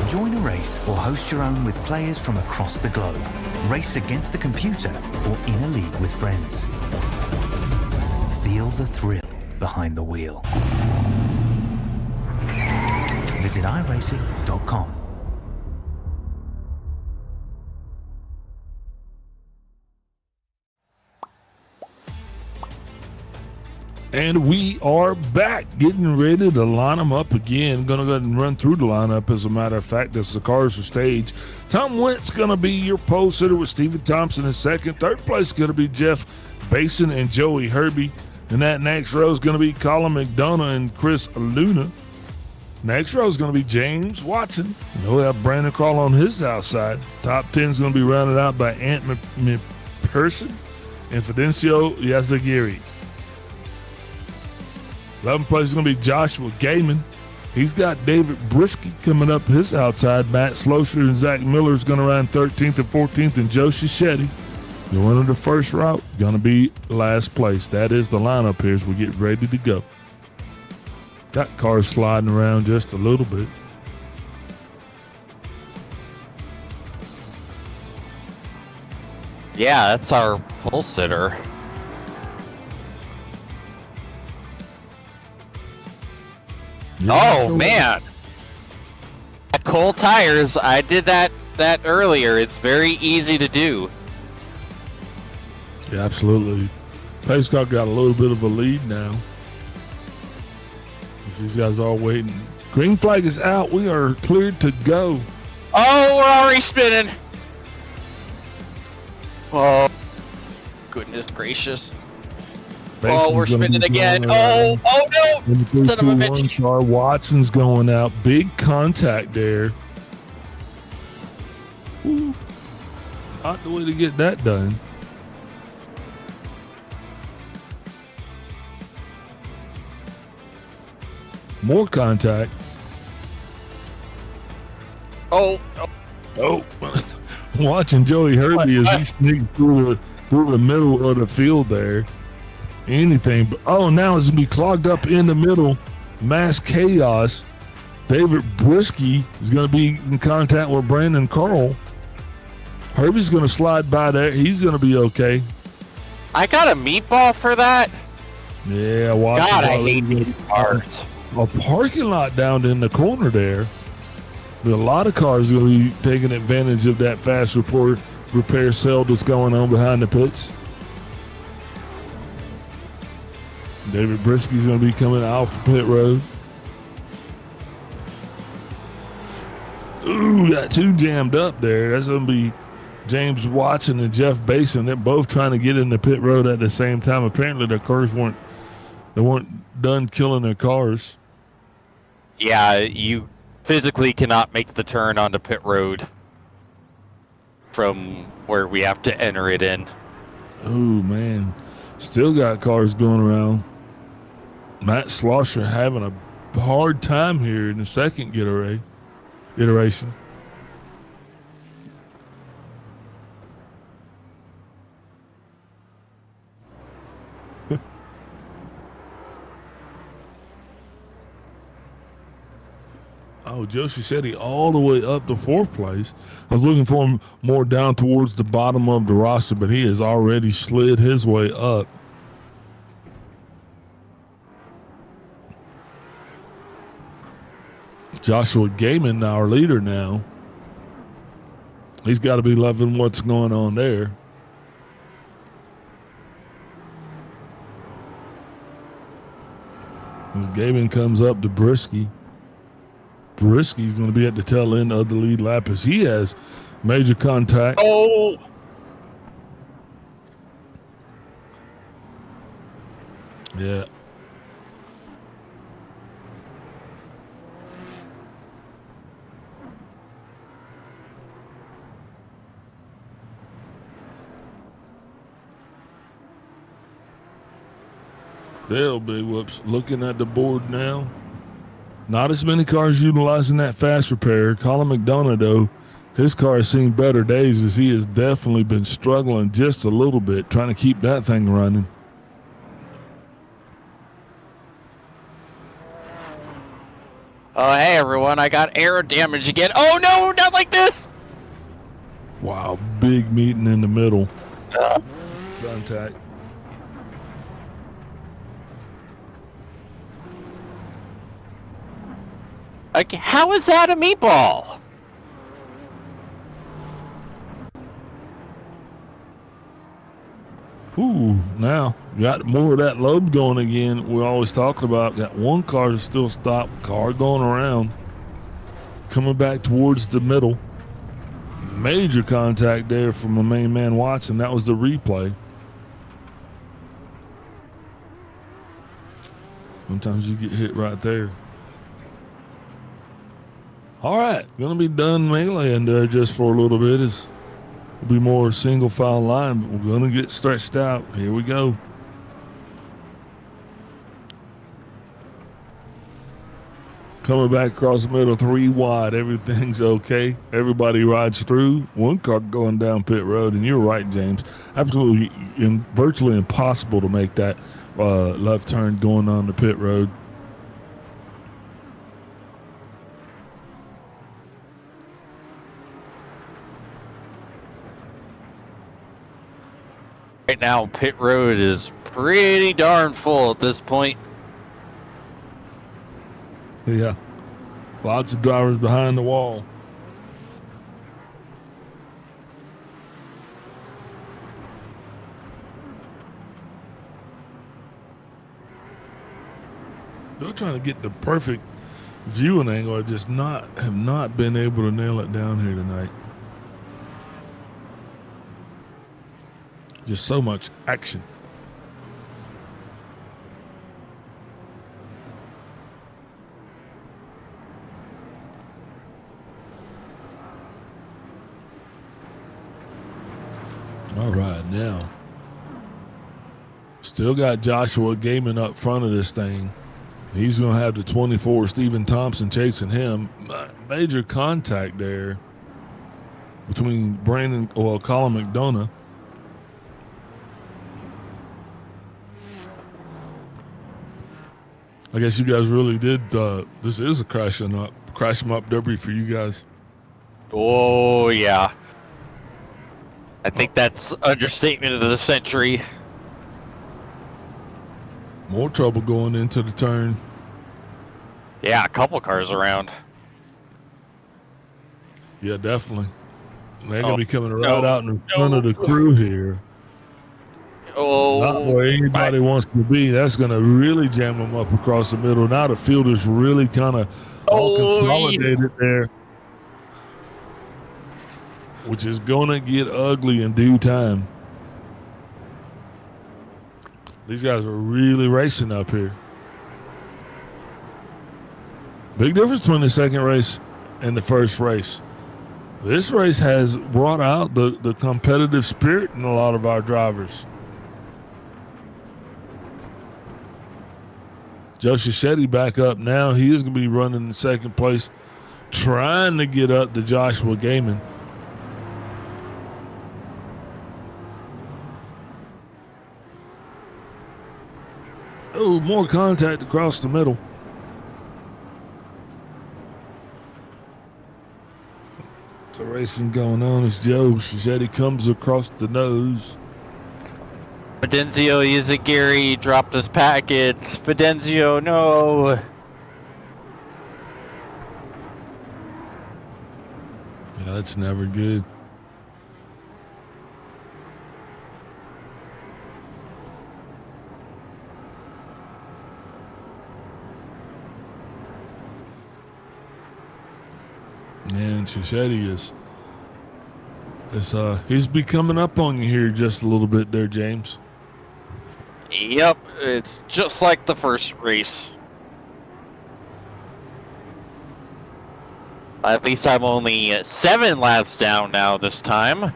Join a race or host your own with players from across the globe. Race against the computer or in a league with friends. Feel the thrill behind the wheel. Visit iRacing.com. And we are back, getting ready to line them up again. Going to go ahead and run through the lineup, as a matter of fact, as the cars are staged. Tom Wentz going to be your pole sitter with Stephen Thompson in second. Third place is going to be Jeff Basin and Joey Herbie. And that next row is going to be Colin McDonough and Chris Luna. Next row is going to be James Watson. We'll have Brandon Call on his outside. Top 10 is going to be rounded out by Ant McPherson and Fidencio Yazagiri. 11th place is going to be Joshua Gaiman. He's got David Brisky coming up his outside. Matt Slosher and Zach Miller is going to run 13th and 14th, and Joe Shichetti, the winner of the first route, going to be last place. That is the lineup here as we get ready to go. Got cars sliding around just a little bit. Yeah, that's our pole sitter. Oh man, at Cole Tires, I did that earlier. It's very easy to do. Yeah, absolutely. Pace car got a little bit of a lead now. These guys are all waiting. Green flag is out. We are cleared to go. Oh, we're already spinning. Oh, goodness gracious. Bason's we're spinning again. Oh no! Son of a bitch. Car. Watson's going out. Big contact there. Ooh. Not the way to get that done. More contact. Oh. Watching Joey Herbie as he sneaks through the middle of the field there. Anything but now it's gonna be clogged up in the middle. Mass chaos. David Brisky is gonna be in contact with Brandon Carl. Herbie's gonna slide by there. He's gonna be okay. I got a meatball for that. Yeah, watch. God, I hate these cars. A parking lot down in the corner there. But a lot of cars gonna be taking advantage of that fast repair sale that's going on behind the pits. David Brisky's going to be coming off the pit road. Ooh, got two jammed up there. That's going to be James Watson and Jeff Basin. They're both trying to get in the pit road at the same time. Apparently their cars weren't done killing their cars. Yeah, you physically cannot make the turn onto pit road from where we have to enter it in. Oh, man. Still got cars going around. Matt Slosher having a hard time here in the second iteration. Oh, Joe Cichetti all the way up to 4th place. I was looking for him more down towards the bottom of the roster, but he has already slid his way up. Joshua Gaiman, our leader now. He's got to be loving what's going on there. As Gaiman comes up to Brisky. Brisky's going to be at the tail end of the lead lap as he has major contact. Oh! Yeah. They'll be whoops. Looking at the board now. Not as many cars utilizing that fast repair. Colin McDonough, though, his car has seen better days as he has definitely been struggling just a little bit trying to keep that thing running. Oh, hey, everyone. I got aero damage again. Oh, no, not like this. Wow, big meeting in the middle. Contact. Like, how is that a meatball? Ooh, now got more of that load going again. We're always talking about. Got one car to still stop. Car going around. Coming back towards the middle. Major contact there from my main man Watson. That was the replay. Sometimes you get hit right there. All right, gonna be done meleeing there just for a little bit. It'll be more single file line, but we're gonna get stretched out. Here we go. Coming back across the middle, 3 wide. Everything's okay. Everybody rides through. One car going down pit road, and you're right, James. Absolutely, virtually impossible to make that left turn going on the pit road. Right now, pit road is pretty darn full at this point. Yeah, lots of drivers behind the wall. Still trying to get the perfect viewing angle. I just have not been able to nail it down here tonight. Just so much action. All right, now. Still got Joshua Gaiman up front of this thing. He's going to have the 24, Stephen Thompson, chasing him. Major contact there between Colin McDonough. I guess you guys really did. This is a crash 'em up derby for you guys. Oh, yeah. I think that's understatement of the century. More trouble going into the turn. Yeah, a couple cars around. Yeah, definitely. They're going to be coming right out in front of the crew here. Oh, not where anybody wants to be. That's going to really jam them up across the middle. Now the field is really kind of all consolidated there, which is going to get ugly in due time. These guys are really racing up here. Big difference between the second race and the first race. This race has brought out the competitive spirit in a lot of our drivers. Joe Cichetti back up now. He is going to be running in second place, trying to get up to Joshua Gaiman. Oh, more contact across the middle. So racing going on as Joe Shigetti comes across the nose. Fidenzio Izagiri dropped his packets. Fidenzio, no. Yeah, that's never good. And Shigetti he's be coming up on you here just a little bit there, James. Yep, it's just like the first race. At least I'm only 7 laps down now this time.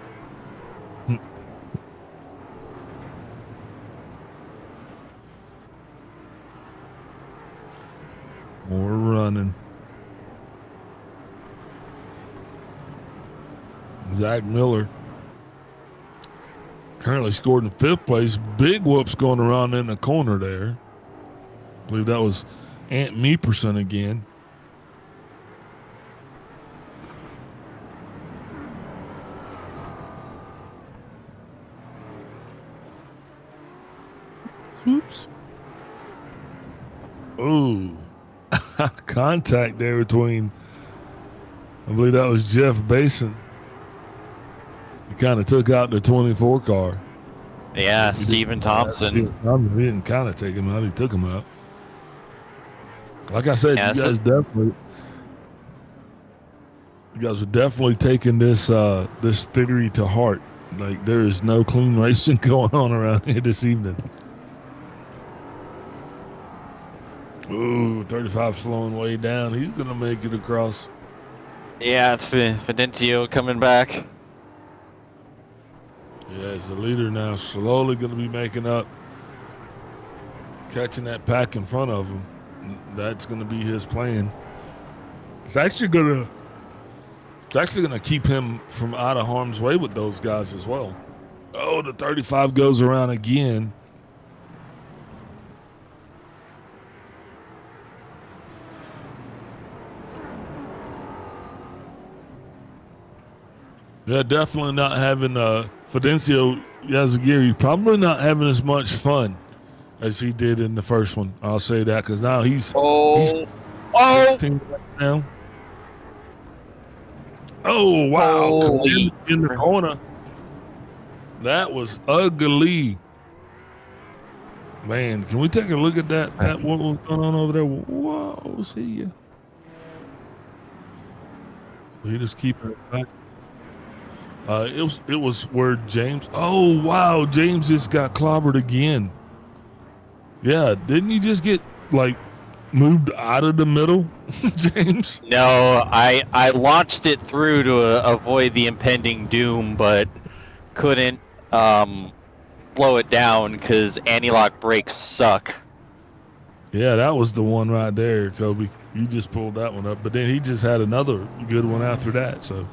More running. Zach Miller currently scored in 5th place. Big whoops going around in the corner there. I believe that was Ant Meeperson again. Oops. Ooh. Contact there between, I believe that was Jeff Basin. He kind of took out the 24 car. Yeah, Stephen Thompson. He didn't kind of take him out. He took him out. Like I said, Yeah, you guys are definitely taking this this theory to heart. Like, there is no clean racing going on around here this evening. Ooh, 35 slowing way down. He's going to make it across. Yeah, it's Fidencio coming back. Yeah, as the leader now, slowly going to be making up, catching that pack in front of him. That's going to be his plan. It's actually going to keep him from out of harm's way with those guys as well. Oh, the 35 goes around again. Yeah, definitely not having Fidencio Yazagiri, probably not having as much fun as he did in the first one. I'll say that, because now he's 16 right now. Oh, wow. In the corner. That was ugly. Man, can we take a look at that what was going on over there? Whoa, see ya. We just keep it back. It was where James. Oh wow, James just got clobbered again. Yeah, didn't you just get like moved out of the middle, James? No, I launched it through to avoid the impending doom, but couldn't slow it down because anti-lock brakes suck. Yeah, that was the one right there, Kobe. You just pulled that one up, but then he just had another good one after that. So,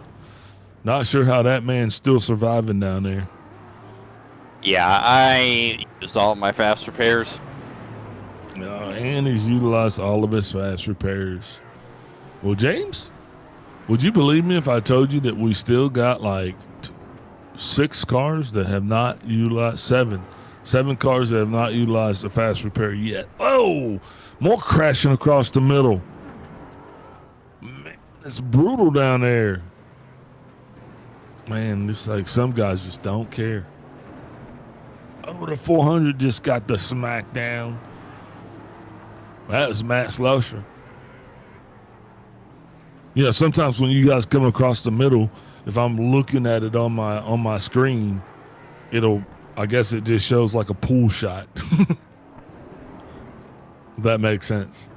not sure how that man's still surviving down there. Yeah, I used all of my fast repairs. And he's utilized all of his fast repairs. Well, James, would you believe me if I told you that we still got like 6 cars that have not utilized, 7 cars that have not utilized the fast repair yet? Oh, more crashing across the middle. Man, it's brutal down there. Man, it's like some guys just don't care. Oh, the 400 just got the smackdown. That was Matt Slusher. Yeah, sometimes when you guys come across the middle, if I'm looking at it on my screen, I guess it just shows like a pool shot. If that makes sense.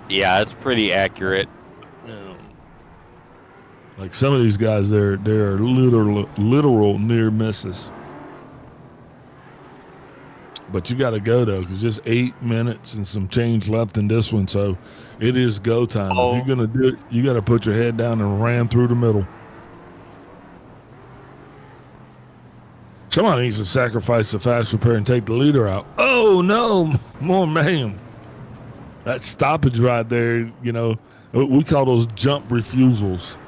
Yeah, it's pretty accurate. Like some of these guys, they're literal near misses. But you got to go though, because just 8 minutes and some change left in this one, so it is go time. Oh. If you're gonna do it, you got to put your head down and ram through the middle. Somebody needs to sacrifice the fast repair and take the leader out. Oh no, more mayhem. That stoppage right there, we call those jump refusals.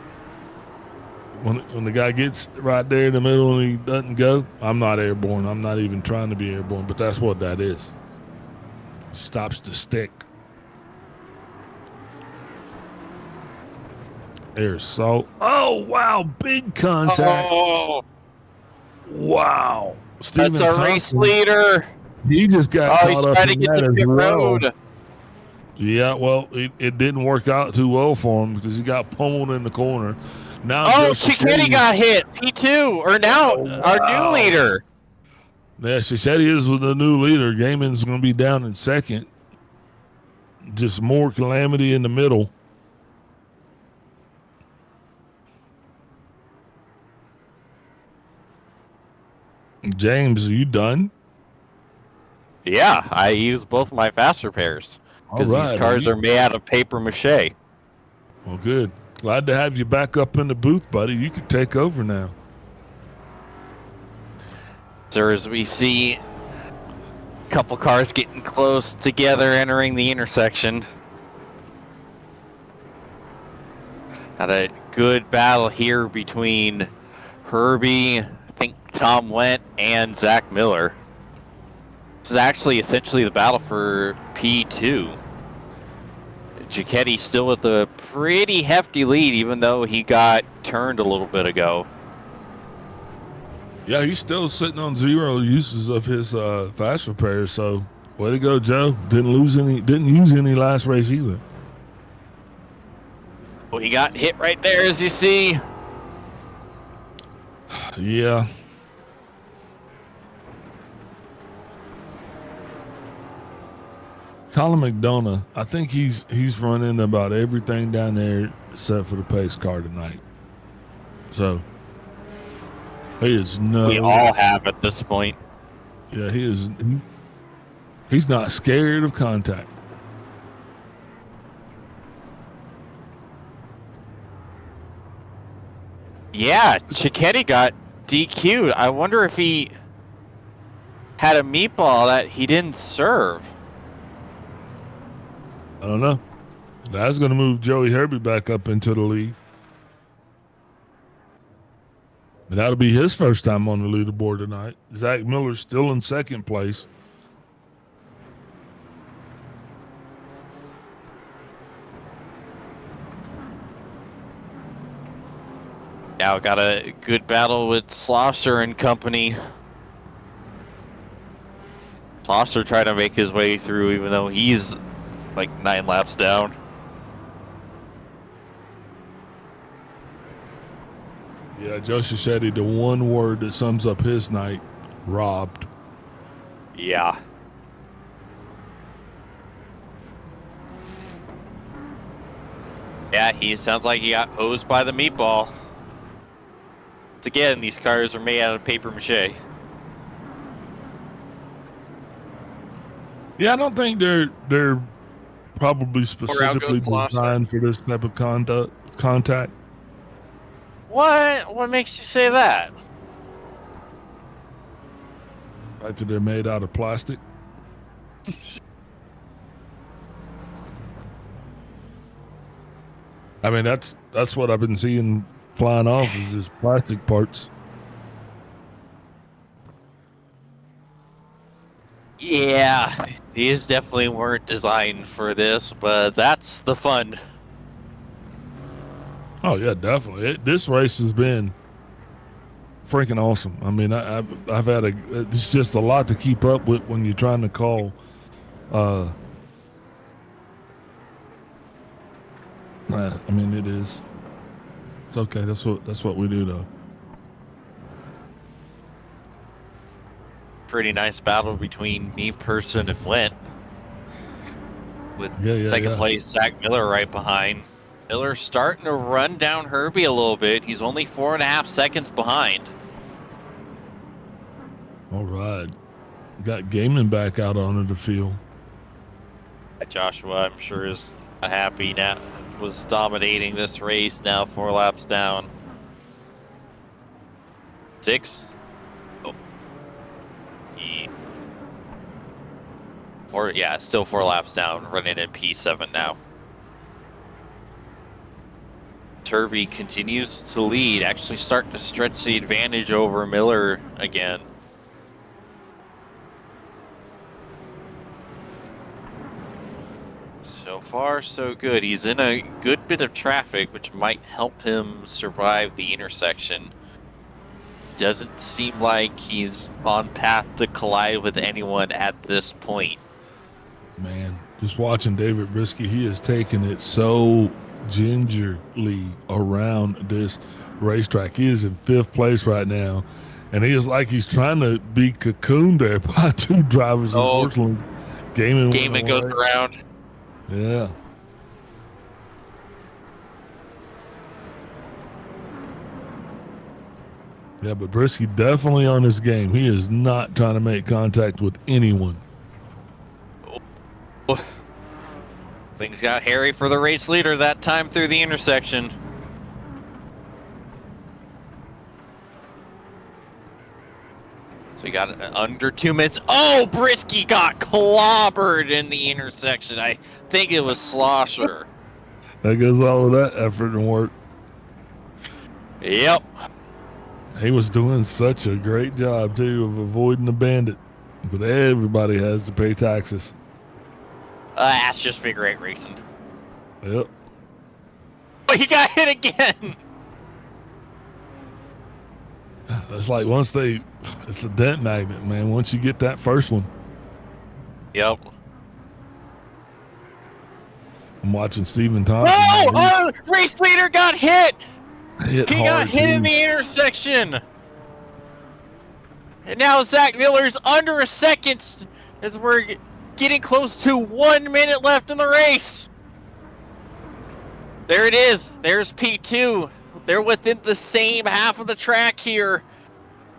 When the guy gets right there in the middle and he doesn't go, I'm not airborne. I'm not even trying to be airborne, but that's what that is. Stops the stick. There's salt. Oh, wow. Big contact. Oh, Wow. Steven that's our race Thompson, leader. he just got Oh, he's caught up trying to in get that to as pit well. road. Yeah, well, it didn't work out too well for him because he got pummeled in the corner. Now Oh, Joe Cicchetti Cichetti, got hit. P2, or now our new wow. leader. Yeah, Cichetti is with the new leader. Gaiman's going to be down in second. Just more calamity in the middle. James, are you done? Yeah, I use both my fast repairs because these cars are made out of paper mache. Well, good. Glad to have you back up in the booth, buddy. You can take over now. So as we see a couple cars getting close together entering the intersection. Got a good battle here between Herbie, I think Tom Wendt, and Zach Miller. This is actually essentially the battle for P2. Cicchetti still with a pretty hefty lead, even though he got turned a little bit ago. Yeah, he's still sitting on 0 uses of his fast repairs. So, way to go, Joe. Didn't use any last race either. Well, he got hit right there, as you see. Yeah. Colin McDonough, I think he's running about everything down there except for the pace car tonight. So he is We all have at this point. Yeah, he's not scared of contact. Yeah, Cicchetti got DQ'd. I wonder if he had a meatball that he didn't serve. I don't know. That's going to move Joey Herbie back up into the lead. And that'll be his first time on the leaderboard tonight. Zach Miller's still in second place. Now got a good battle with Slosser and company. Slosser trying to make his way through even though he's like 9 laps down. Yeah, Joe Cichetti, the one word that sums up his night, robbed. Yeah. Yeah, he sounds like he got hosed by the meatball. Once again, these cars are made out of paper mache. Yeah, I don't think they're probably specifically designed for this type of contact. What makes you say that? The fact that they're made out of plastic. I mean, that's what I've been seeing flying off is just plastic parts. Yeah, these definitely weren't designed for this, but that's the fun. Oh yeah, definitely. This race has been freaking awesome. I mean, I've had it's just a lot to keep up with when you're trying to call. I mean, it is. It's okay. That's what we do, though. Pretty nice battle between me, Person, and Wendt. With second place, Zach Miller right behind. Miller starting to run down Herbie a little bit. He's only 4.5 seconds behind. All right. Got Gaiman back out onto the field. Joshua, I'm sure, is happy now. Was dominating this race, now 4 laps down. 6. Oh. Still 4 laps down, running in P7 now. Herbie continues to lead, actually starting to stretch the advantage over Miller again. So far, so good. He's in a good bit of traffic, which might help him survive the intersection. Doesn't seem like he's on path to collide with anyone at this point. Man, just watching David Brisky, he is taking it so gingerly around this racetrack. He is in 5th place right now, and he is like he's trying to be cocooned there by 2 drivers. Unfortunately, Gaiman goes around. Yeah. Yeah, but Brisky definitely on his game. He is not trying to make contact with anyone. Oh. Things got hairy for the race leader that time through the intersection. So we got under 2 minutes. Oh, Brisky got clobbered in the intersection. I think it was Slosher. That goes all of that effort and work. Yep. He was doing such a great job, too, of avoiding the bandit. But everybody has to pay taxes. That's just figure 8 racing. Yep. Oh, he got hit again. It's like it's a dent magnet, man. Once you get that first one. Yep. I'm watching Steven Thompson. Oh, race leader got hit. He got hit too. in the intersection. And now Zach Miller's under a second as we're getting close to 1 minute left in the race. There it is. There's P2. They're within the same half of the track here.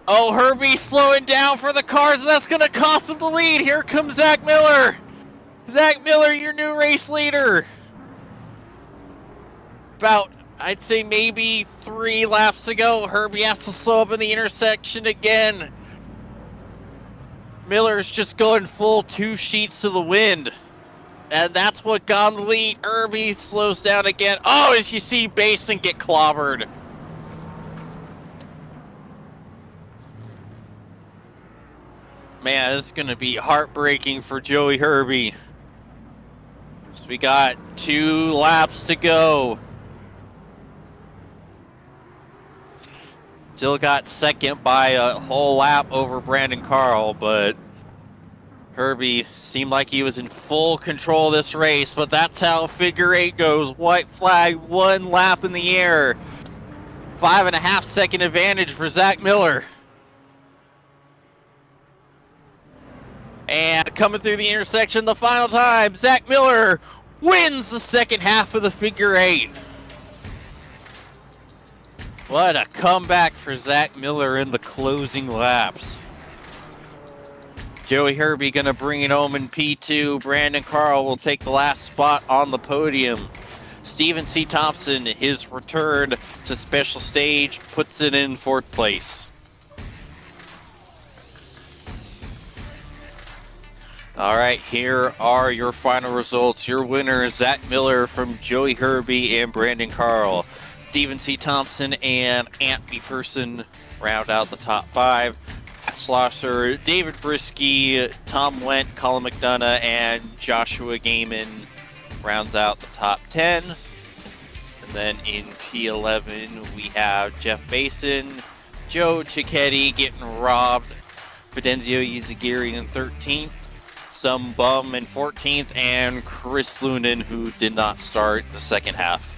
Oh, Herbie slowing down for the cars, and that's going to cost him the lead. Here comes Zach Miller. Zach Miller, your new race leader. About, I'd say maybe 3 laps ago, Herbie has to slow up in the intersection again. Miller's just going full 2 sheets to the wind. And that's what got him the lead. Herbie slows down again. Oh, as you see Basin get clobbered. Man, this is going to be heartbreaking for Joey Herbie. So we got 2 laps to go. Still got second by a whole lap over Brandon Carl, but Herbie seemed like he was in full control of this race, but that's how figure 8 goes. White flag, 1 lap in the air. 5.5 second advantage for Zach Miller. And coming through the intersection the final time, Zach Miller wins the second half of the figure 8. What a comeback for Zach Miller in the closing laps. Joey Herbie gonna bring it home in P2. Brandon Carl will take the last spot on the podium. Steven C. Thompson, his return to special stage, puts it in 4th place. All right, here are your final results. Your winners, Zach Miller from Joey Herbie and Brandon Carl. Steven C. Thompson and Ant B. Person round out the top 5. Slosser, David Brisky, Tom Went, Colin McDonough, and Joshua Gaiman rounds out the top 10. And then in P11, we have Jeff Basin, Joe Cicchetti getting robbed, Fidenzio Yuzagiri in 13th, Some Bum in 14th, and Chris Lunan, who did not start the second half.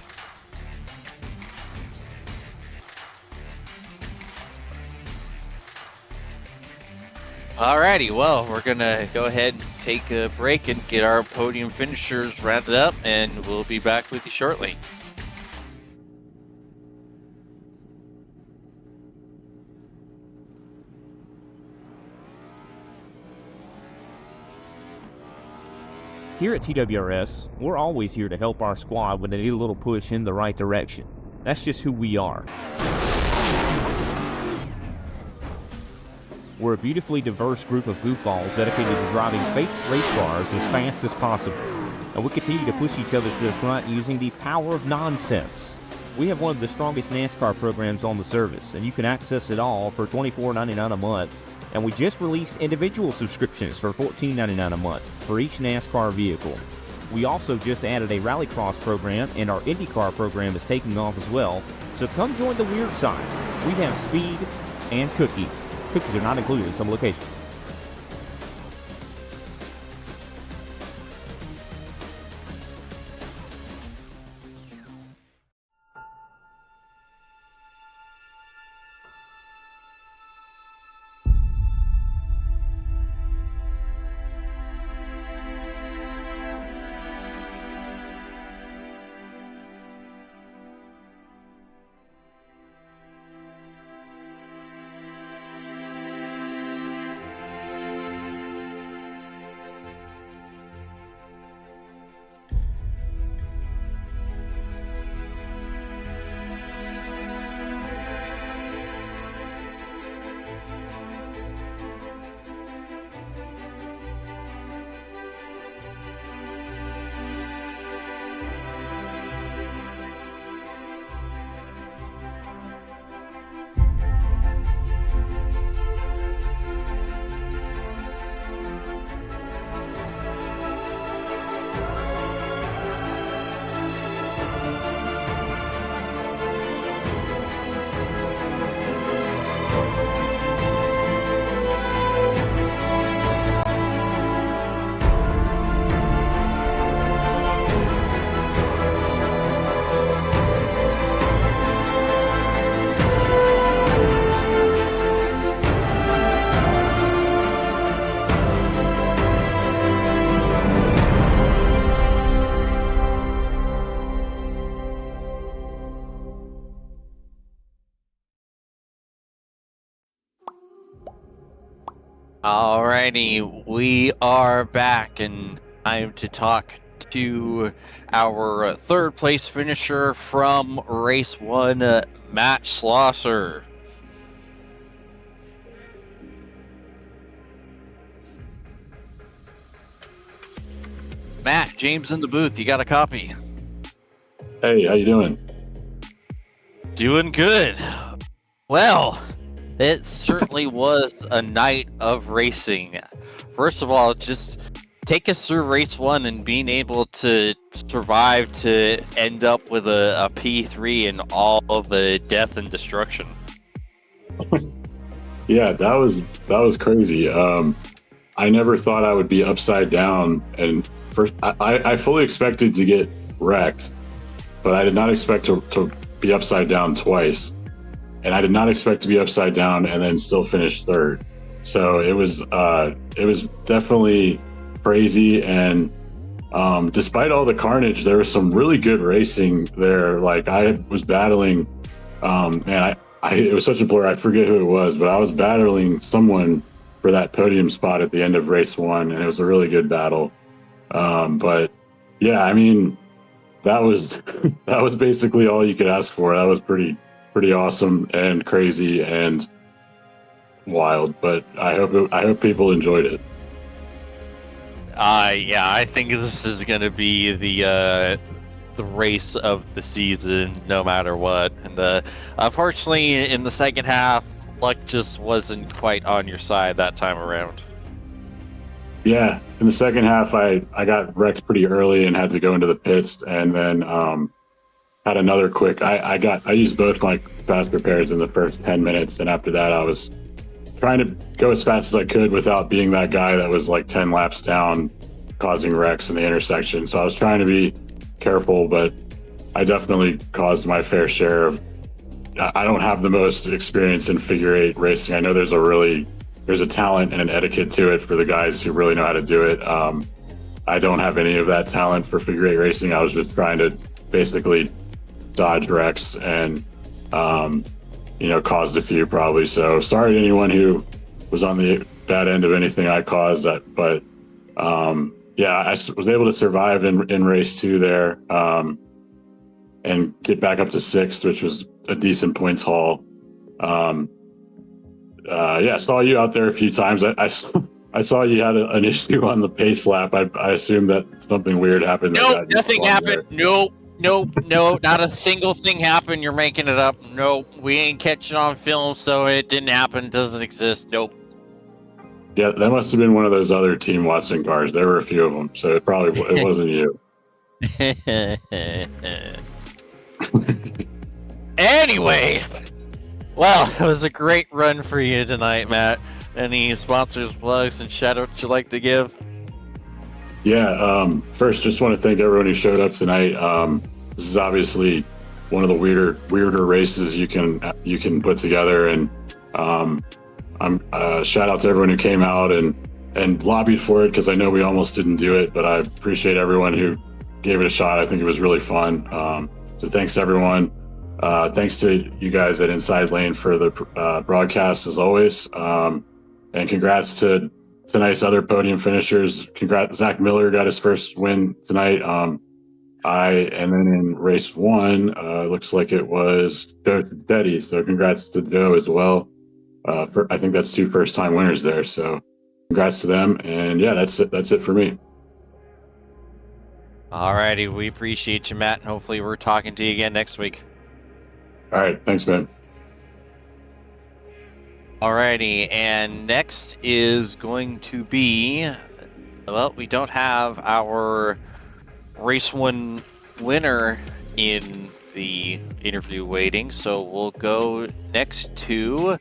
Alrighty, well, we're gonna go ahead and take a break and get our podium finishers rounded up, and we'll be back with you shortly. Here at TWRS, we're always here to help our squad when they need a little push in the right direction. That's just who we are. We're a beautifully diverse group of goofballs dedicated to driving fake race cars as fast as possible. And we continue to push each other to the front using the power of nonsense. We have one of the strongest NASCAR programs on the service, and you can access it all for $24.99 a month. And we just released individual subscriptions for $14.99 a month for each NASCAR vehicle. We also just added a Rallycross program, and our IndyCar program is taking off as well. So come join the weird side. We have speed and cookies. Cookies are not included in some locations. Alrighty, we are back, and time to talk to our third place finisher from race 1, Matt Schlosser. Matt, James in the booth, you got a copy? Hey, how you doing? Doing good. Well, it certainly was a night of racing. First of all, just take us through race 1 and being able to survive to end up with a P3 and all of the death and destruction. Yeah, that was crazy. I never thought I would be upside down, and first I fully expected to get wrecked, but I did not expect to be upside down twice. And I did not expect to be upside down and then still finish third. So it was definitely crazy. And despite all the carnage, there was some really good racing there. Like I was battling, and it was such a blur. I forget who it was, but I was battling someone for that podium spot at the end of race 1, and it was a really good battle. But yeah, I mean, that was basically all you could ask for. That was pretty awesome and crazy and wild, but I hope people enjoyed it. Yeah, I think this is gonna be the race of the season, no matter what. And unfortunately, in the second half, luck just wasn't quite on your side that time around. Yeah, in the second half, I got wrecked pretty early and had to go into the pits, and then had another quick. I used both my fast repairs in the first 10 minutes, and after that, I was trying to go as fast as I could without being that guy that was like 10 laps down, causing wrecks in the intersection. So I was trying to be careful, but I definitely caused my fair share of. I don't have the most experience in figure 8 racing. I know there's a talent and an etiquette to it for the guys who really know how to do it. I don't have any of that talent for figure 8 racing. I was just trying to basically dodge wrecks and caused a few probably. So sorry to anyone who was on the bad end of anything I caused. But yeah, I was able to survive in race 2 there, and get back up to 6th, which was a decent points haul. Yeah, saw you out there a few times. I saw you had an issue on the pace lap. I assumed that something weird happened. Nope, nothing happened. Nope. Nope, not a single thing happened. You're making it up. Nope, we ain't catching on film, so it didn't happen. Doesn't exist. Nope. Yeah, that must have been one of those other Team Watson cars. There were a few of them, so it wasn't you. Anyway, well, it was a great run for you tonight, Matt. Any sponsors, plugs, and shout-outs you'd like to give? Yeah, first, just want to thank everyone who showed up tonight. This is obviously one of the weirder races you can put together, and shout out to everyone who came out and lobbied for it, because I know we almost didn't do it, but I appreciate everyone who gave it a shot. I think it was really fun. So thanks to everyone. Thanks to you guys at Inside Lane for the broadcast as always. And congrats to tonight's other podium finishers. Congrats, Zach Miller got his first win tonight. And then in race 1, looks like it was Joe Teddy. So congrats to Joe as well. I think that's 2 first-time winners there. So congrats to them. And yeah, that's it for me. Alrighty, we appreciate you, Matt, and hopefully we're talking to you again next week. All right, thanks, man. Alrighty, and next is going to be, well, we don't have our race 1 winner in the interview waiting, so we'll go next to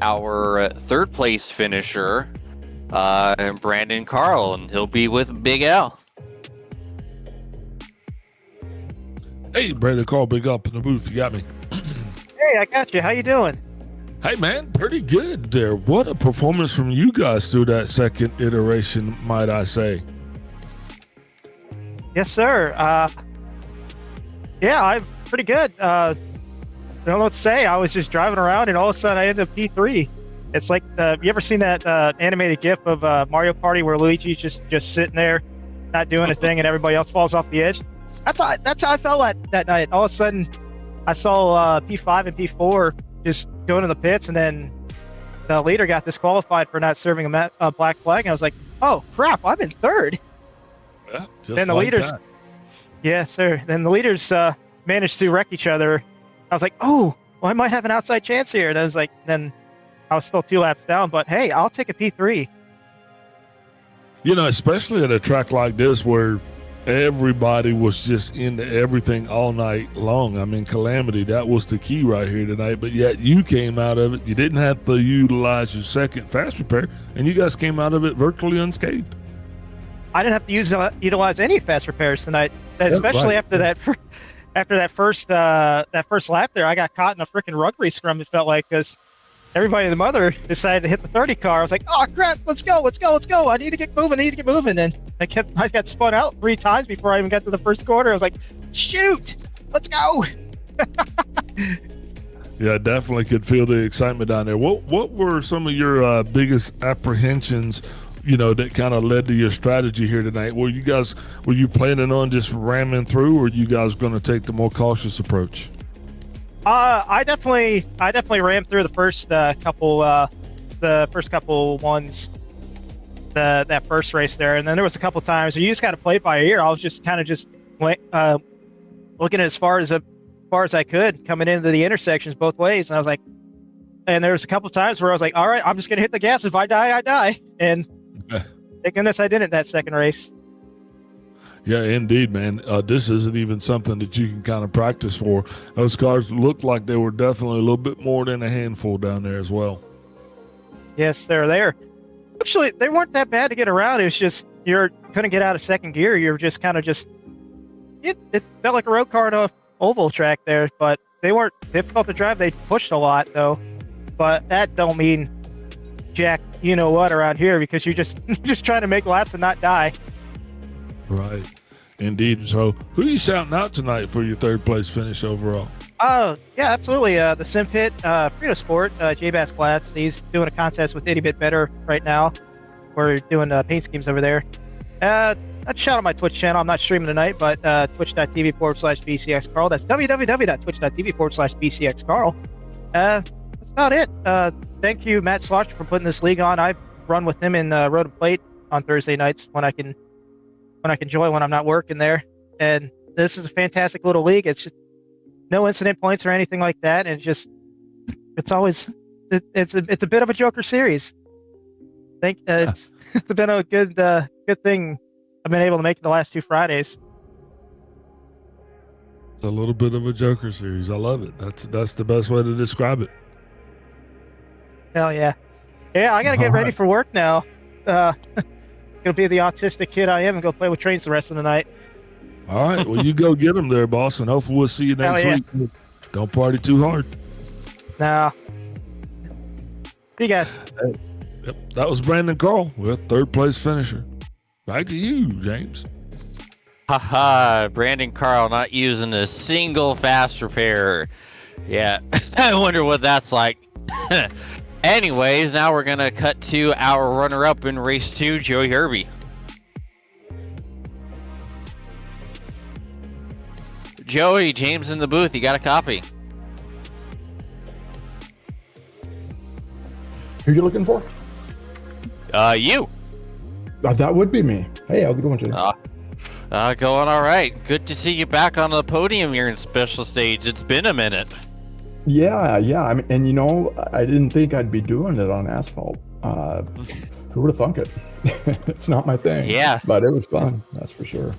our 3rd place finisher, Brandon Carl, and he'll be with Big L. Hey, Brandon Carl, big up in the booth. You got me. Hey, I got you. How you doing? Hey, man, pretty good there. What a performance from you guys through that second iteration, might I say. Yes, sir. Yeah, I'm pretty good. I don't know what to say. I was just driving around, and all of a sudden I ended up P3. It's like, you ever seen that animated GIF of Mario Party where Luigi's just sitting there, not doing a thing, and everybody else falls off the edge? That's how I felt that night. All of a sudden, I saw P5 and P4 just going to the pits, and then the leader got disqualified for not serving a black flag, and I was like, oh, crap, I'm in 3rd. Yeah, then the leaders, that. Yeah, sir. Then the leaders managed to wreck each other. I was like, oh, well, I might have an outside chance here. And I was like, then I was still 2 laps down, but hey, I'll take a P3. You know, especially at a track like this where everybody was just into everything all night long. I mean, Calamity, that was the key right here tonight, but yet you came out of it. You didn't have to utilize your second fast repair, and you guys came out of it virtually unscathed. I didn't have to utilize any fast repairs tonight, especially after that first lap there. I got caught in a freaking rugby scrum, it felt like, because everybody and the mother decided to hit the 30 car. I was like, oh, crap, let's go. I need to get moving. And I got spun out 3 times before I even got to the first quarter. I was like, shoot, let's go. Yeah, definitely could feel the excitement down there. What were some of your biggest apprehensions, you know, that kind of led to your strategy here tonight? Were you planning on just ramming through, or are you guys going to take the more cautious approach? I definitely rammed through the first couple ones, that first race there, and then there was a couple times where you just got to play it by ear. I was just kind of looking at as far as I could coming into the intersections both ways, and I was like, and there was a couple times where I was like, all right, I'm just gonna hit the gas. If I die, I die. And thank goodness I didn't that second race. Yeah, indeed, man. This isn't even something that you can kind of practice for. Those cars looked like they were definitely a little bit more than a handful down there as well. Yes, they're there. Actually, they weren't that bad to get around. It was just you couldn't get out of second gear. You're just kind of it felt like a road car on a oval track there, but they weren't difficult to drive. They pushed a lot though, but that don't mean jack you know what around here, because you're just trying to make laps and not die. Right. Indeed. So who are you shouting out tonight for your 3rd place finish overall? Oh, yeah, absolutely. The Sim Pit, Frito Sport, J-Bass Class. He's doing a contest with Itty Bit Better right now. We're doing paint schemes over there. I'd shout out my Twitch channel. I'm not streaming tonight, but twitch.tv/BCXCarl. That's www.twitch.tv/BCXCarl. That's about it. Thank you, Matt Slosher, for putting this league on. I run with him in Road and Plate on Thursday nights when I can join when I'm not working there. And this is a fantastic little league. It's just no incident points or anything like that, and it's always it's a bit of a Joker series. I think it's been a good thing I've been able to make it the last 2 Fridays. It's a little bit of a Joker series. I love it. That's the best way to describe it. Hell yeah. Yeah, I got to get ready for work now. Gonna be the autistic kid I am and go play with trains the rest of the night. All right. Well, you go get them there, boss, and hopefully we'll see you next week. Don't party too hard. No. See you guys. Hey, yep, that was Brandon Carl. Well, 3rd place finisher. Back to you, James. Haha, Brandon Carl not using a single fast repair. Yeah, I wonder what that's like. Anyways, now we're going to cut to our runner-up in race 2, Joey Herbie. Joey, James in the booth, you got a copy. Who are you looking for? You. That would be me. Hey, how's it going, James? Going all right. Good to see you back on the podium here in Special Stage. It's been a minute. Yeah. I mean, and I didn't think I'd be doing it on asphalt. Who would have thunk it? It's not my thing. Yeah. But it was fun, that's for sure.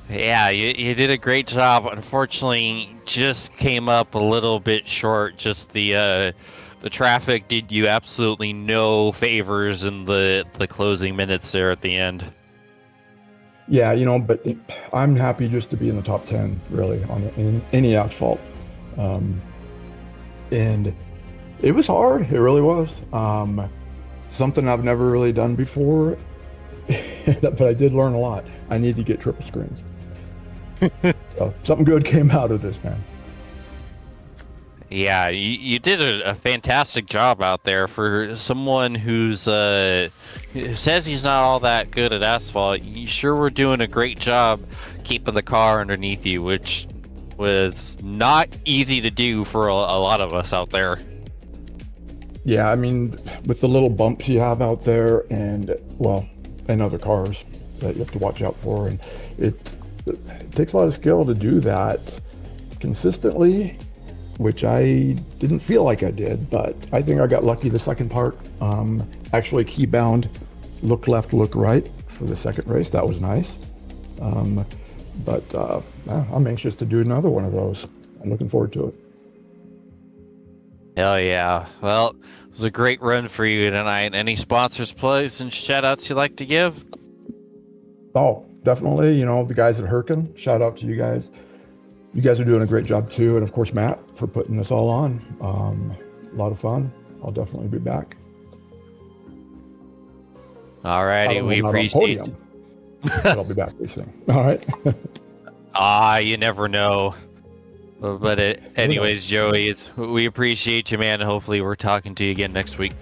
Yeah, you did a great job. Unfortunately, just came up a little bit short. Just the traffic did you absolutely no favors in the closing minutes there at the end. Yeah, but I'm happy just to be in the top 10, really, in any asphalt. And it was hard. It really was. Something I've never really done before, but I did learn a lot. I need to get triple screens. So something good came out of this, man. Yeah, you did a fantastic job out there for someone who says he's not all that good at asphalt. You sure were doing a great job keeping the car underneath you, which was not easy to do for a lot of us out there. Yeah, I mean, with the little bumps you have out there and other cars that you have to watch out for, and it takes a lot of skill to do that consistently, which I didn't feel like I did, but I think I got lucky the second part. Actually key bound, look left, look right for the second race. That was nice. But I'm anxious to do another one of those. I'm looking forward to it. Hell yeah. Well, it was a great run for you tonight. Any sponsors, plugs, and shout outs you'd like to give? Oh, definitely. The guys at Herkin, shout out to you guys. You guys are doing a great job too. And of course, Matt, for putting this all on. A lot of fun. I'll definitely be back. All righty, we appreciate it. I'll be back racing. All right. You never know. But anyways, Joey, we appreciate you, man. Hopefully we're talking to you again next week.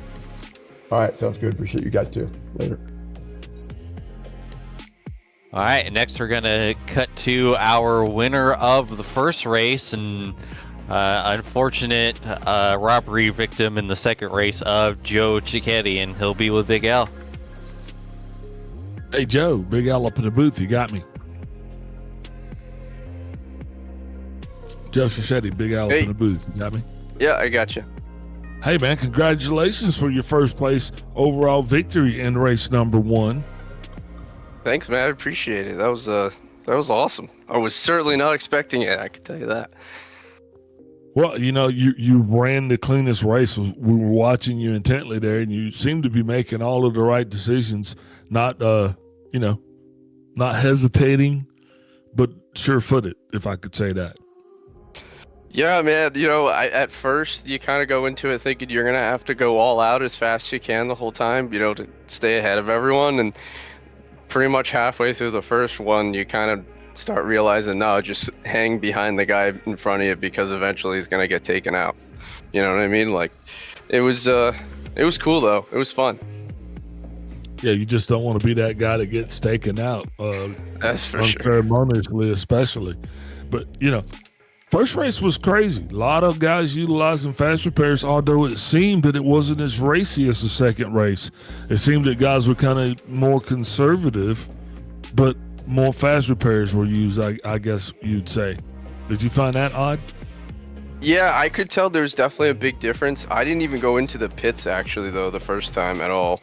All right, sounds good. Appreciate you guys too. Later. All right, next we're going to cut to our winner of the first race and unfortunate robbery victim in the second race of Joe Cicchetti, and he'll be with Big Al. Hey, Joe, Big Al up in the booth. You got me. Joe Cicchetti, Big Al up in the booth. You got me? Yeah, I got you. Hey, man, congratulations for your first place overall victory in race number 1. Thanks, man. I appreciate it. That was awesome. I was certainly not expecting it. I can tell you that. Well, you ran the cleanest race. We were watching you intently there, and you seemed to be making all of the right decisions. Not, not hesitating, but sure-footed, if I could say that. Yeah, man. At first you kind of go into it thinking you're gonna have to go all out as fast as you can the whole time, to stay ahead of everyone, and pretty much halfway through the first one, you kind of start realizing, no, just hang behind the guy in front of you because eventually he's going to get taken out. You know what I mean? Like, it was cool though. It was fun. Yeah, you just don't want to be that guy that gets taken out. That's for sure. Unceremoniously, especially. But, first race was crazy. A lot of guys utilizing fast repairs, although it seemed that it wasn't as racy as the second race. It seemed that guys were kind of more conservative, but more fast repairs were used, I guess you'd say. Did you find that odd? Yeah, I could tell there's definitely a big difference. I didn't even go into the pits actually though the first time at all,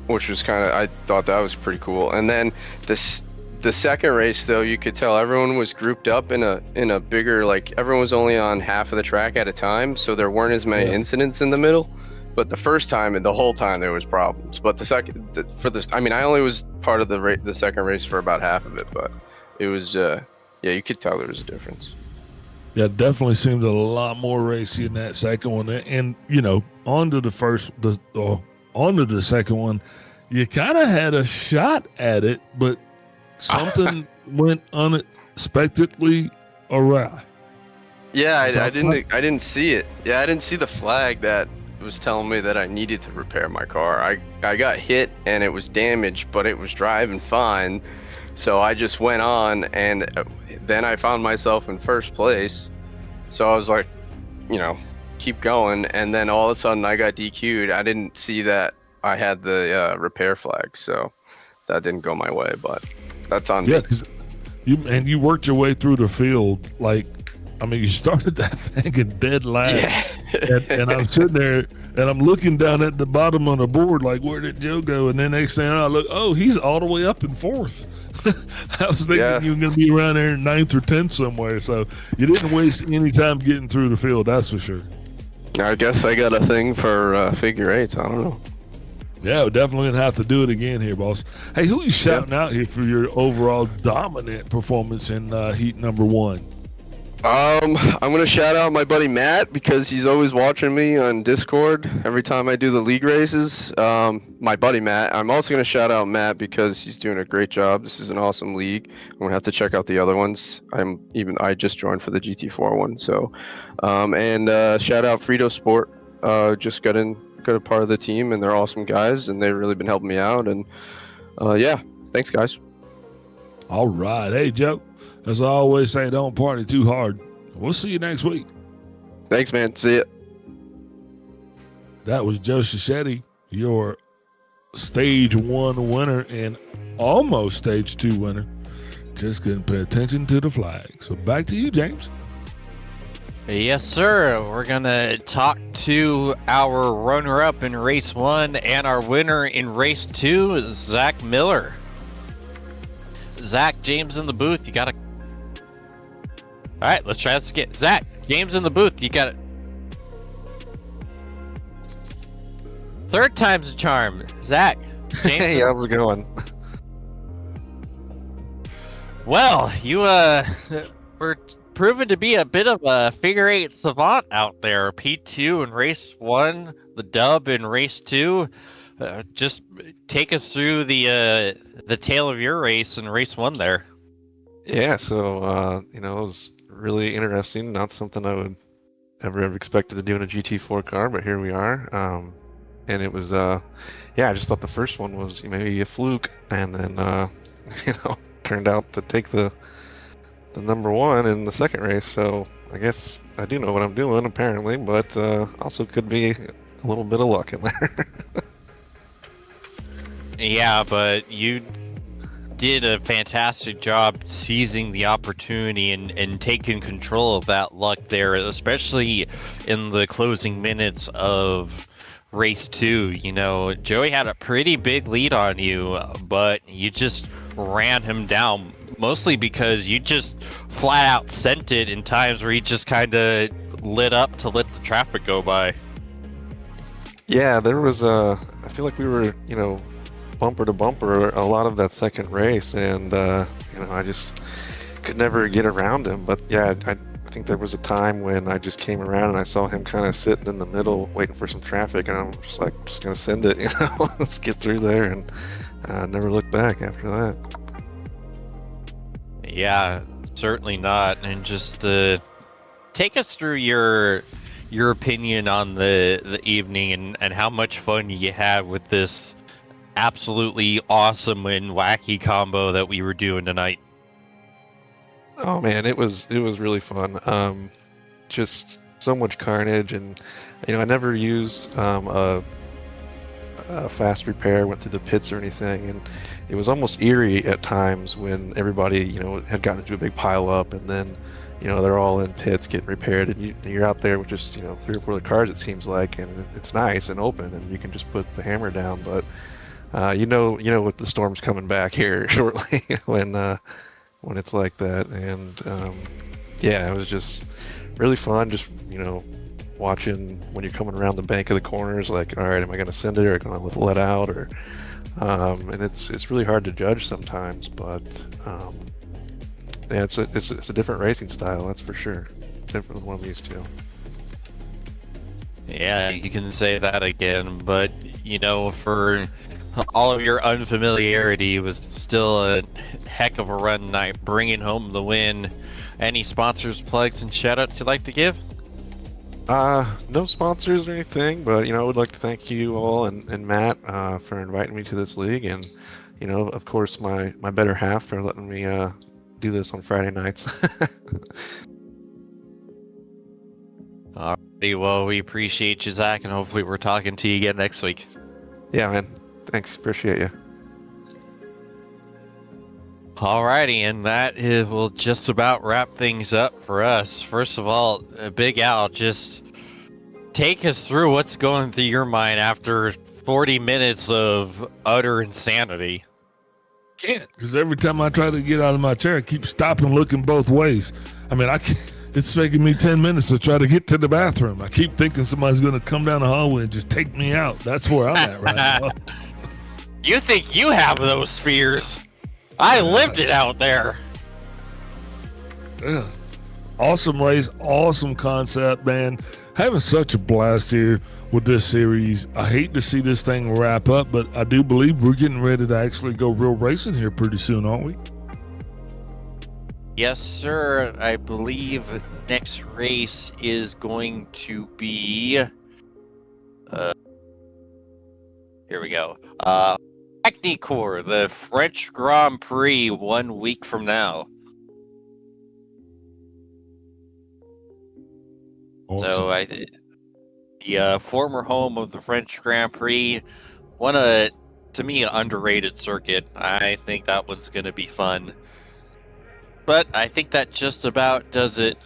which was kind of, I thought that was pretty cool. And then the second race though, you could tell everyone was grouped up in a bigger, like everyone was only on half of the track at a time, so there weren't as many incidents in the middle. But the first time and the whole time there was problems. But I mean, I only was part of the second race for about half of it, but it was you could tell there was a difference. Yeah, definitely seemed a lot more racy in that second one. And onto the second one, you kind of had a shot at it, but something went unexpectedly awry. Yeah, I didn't see it. Yeah, I didn't see the flag that was telling me that I needed to repair my car. I got hit and it was damaged, but it was driving fine. So I just went on, and then I found myself in first place. So I was like, keep going. And then all of a sudden I got DQ'd. I didn't see that I had the repair flag, so that didn't go my way. But that's on me. Yeah, because you worked your way through the field. You started that thing in dead last. Yeah. and I'm sitting there and I'm looking down at the bottom of the board, like, where did Joe go? And then next thing I look, oh, he's all the way up in fourth. I was thinking you were going to be around there in 9th or 10th somewhere. So you didn't waste any time getting through the field, that's for sure. I guess I got a thing for figure eights. I don't know. Yeah, we're definitely going to have to do it again here, boss. Hey, who are you shouting out here for your overall dominant performance in heat number 1? I'm gonna shout out my buddy Matt because he's always watching me on Discord every time I do the league races. My buddy Matt. I'm also gonna shout out Matt because he's doing a great job. This is an awesome league. I'm gonna have to check out the other ones. I just joined for the GT4 one. So, and shout out Frito Sport. Just got a part of the team, and they're awesome guys, and they've really been helping me out. And thanks guys. All right, hey Joe. As I always say, don't party too hard. We'll see you next week. Thanks, man. See ya. That was Joe Cichetti, your Stage 1 winner and almost Stage 2 winner. Just couldn't pay attention to the flag. So back to you, James. Yes, sir. We're going to talk to our runner-up in Race 1 and our winner in Race 2, Zach Miller. Zach, James in the booth. You got to... All right, let's try this again. Zach, James in the booth. You got it. Third time's a charm. Zach, James. Hey, how's it going? Well, you were proven to be a bit of a figure eight savant out there. P2 in race 1, the dub in race 2. Just take us through the tale of your race in race 1 there. Yeah, so it was really interesting. Not something I would ever have expected to do in a GT4 car, but here we are. And it was I just thought the first one was maybe a fluke, and then turned out to take the number 1 in the second race. So I guess I do know what I'm doing apparently, but also could be a little bit of luck in there. Yeah, but you did a fantastic job seizing the opportunity and taking control of that luck there, especially in the closing minutes of race 2. Joey had a pretty big lead on you, but you just ran him down, mostly because you just flat out sent it in times where he just kind of lit up to let the traffic go by. Yeah, there was I feel like we were, bumper to bumper a lot of that second race, and I just could never get around him. But yeah, I think there was a time when I just came around and I saw him kind of sitting in the middle waiting for some traffic, and I'm just like, just gonna send it, let's get through there, and never looked back after that. Yeah, certainly not. And just take us through your opinion on the evening and how much fun you had with this absolutely awesome and wacky combo that we were doing tonight. Oh man, it was really fun. Just so much carnage, and I never used a fast repair, went through the pits or anything, and it was almost eerie at times when everybody, had gotten into a big pile up, and then, they're all in pits getting repaired, and you're out there with just, 3 or 4 of the cars, it seems like, and it's nice and open, and you can just put the hammer down. But what the storm's coming back here shortly when it's like that. And it was just really fun, just watching when you're coming around the bank of the corners, like, all right, am I going to send it, or am I going to let out, or and it's really hard to judge sometimes, but it's a different racing style, that's for sure. Different than what I'm used to. Yeah, you can say that again, but for all of your unfamiliarity, was still a heck of a run night, bringing home the win. Any sponsors, plugs, and shoutouts you'd like to give? No sponsors or anything, but I would like to thank you all and Matt for inviting me to this league, and of course my better half for letting me do this on Friday nights. Alrighty, well, we appreciate you, Zach, and hopefully we're talking to you again next week. Yeah, man. Thanks. Appreciate you. Alrighty, and that will just about wrap things up for us. First of all, Big Al, just take us through what's going through your mind after 40 minutes of utter insanity. Can't, because every time I try to get out of my chair, I keep stopping, looking both ways. I mean, it's taking me 10 minutes to try to get to the bathroom. I keep thinking somebody's going to come down the hallway and just take me out. That's where I'm at right now. You think you have those fears? I lived it out there. Yeah. Awesome race, awesome concept, man. Having such a blast here with this series. I hate to see this thing wrap up, but I do believe we're getting ready to actually go real racing here pretty soon, aren't we? Yes, sir. I believe next race is going to be... here we go. Magny-Cours, the French Grand Prix, 1 week from now. Awesome. So the former home of the French Grand Prix, to me, an underrated circuit. I think that one's going to be fun. But I think that just about does it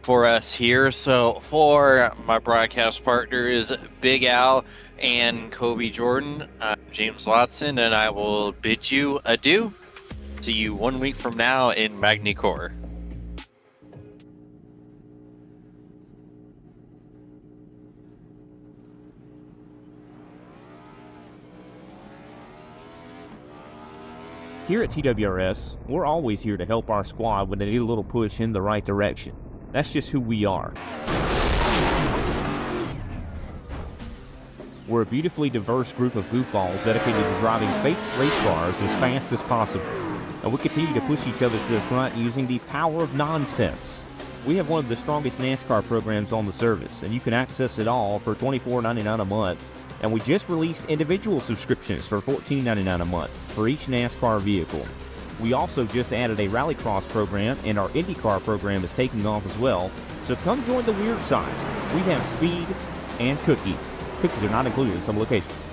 for us here. So for my broadcast partners, Big Al and Kobe Jordan, I'm James Watson, and I will bid you adieu. See you 1 week from now in Magny-Cours. Here at TWRS, we're always here to help our squad when they need a little push in the right direction. That's just who we are. We're a beautifully diverse group of goofballs dedicated to driving fake race cars as fast as possible. And we continue to push each other to the front using the power of nonsense. We have one of the strongest NASCAR programs on the service, and you can access it all for $24.99 a month. And we just released individual subscriptions for $14.99 a month for each NASCAR vehicle. We also just added a Rallycross program, and our IndyCar program is taking off as well. So come join the weird side. We have speed and cookies. Cookies are not included in some locations.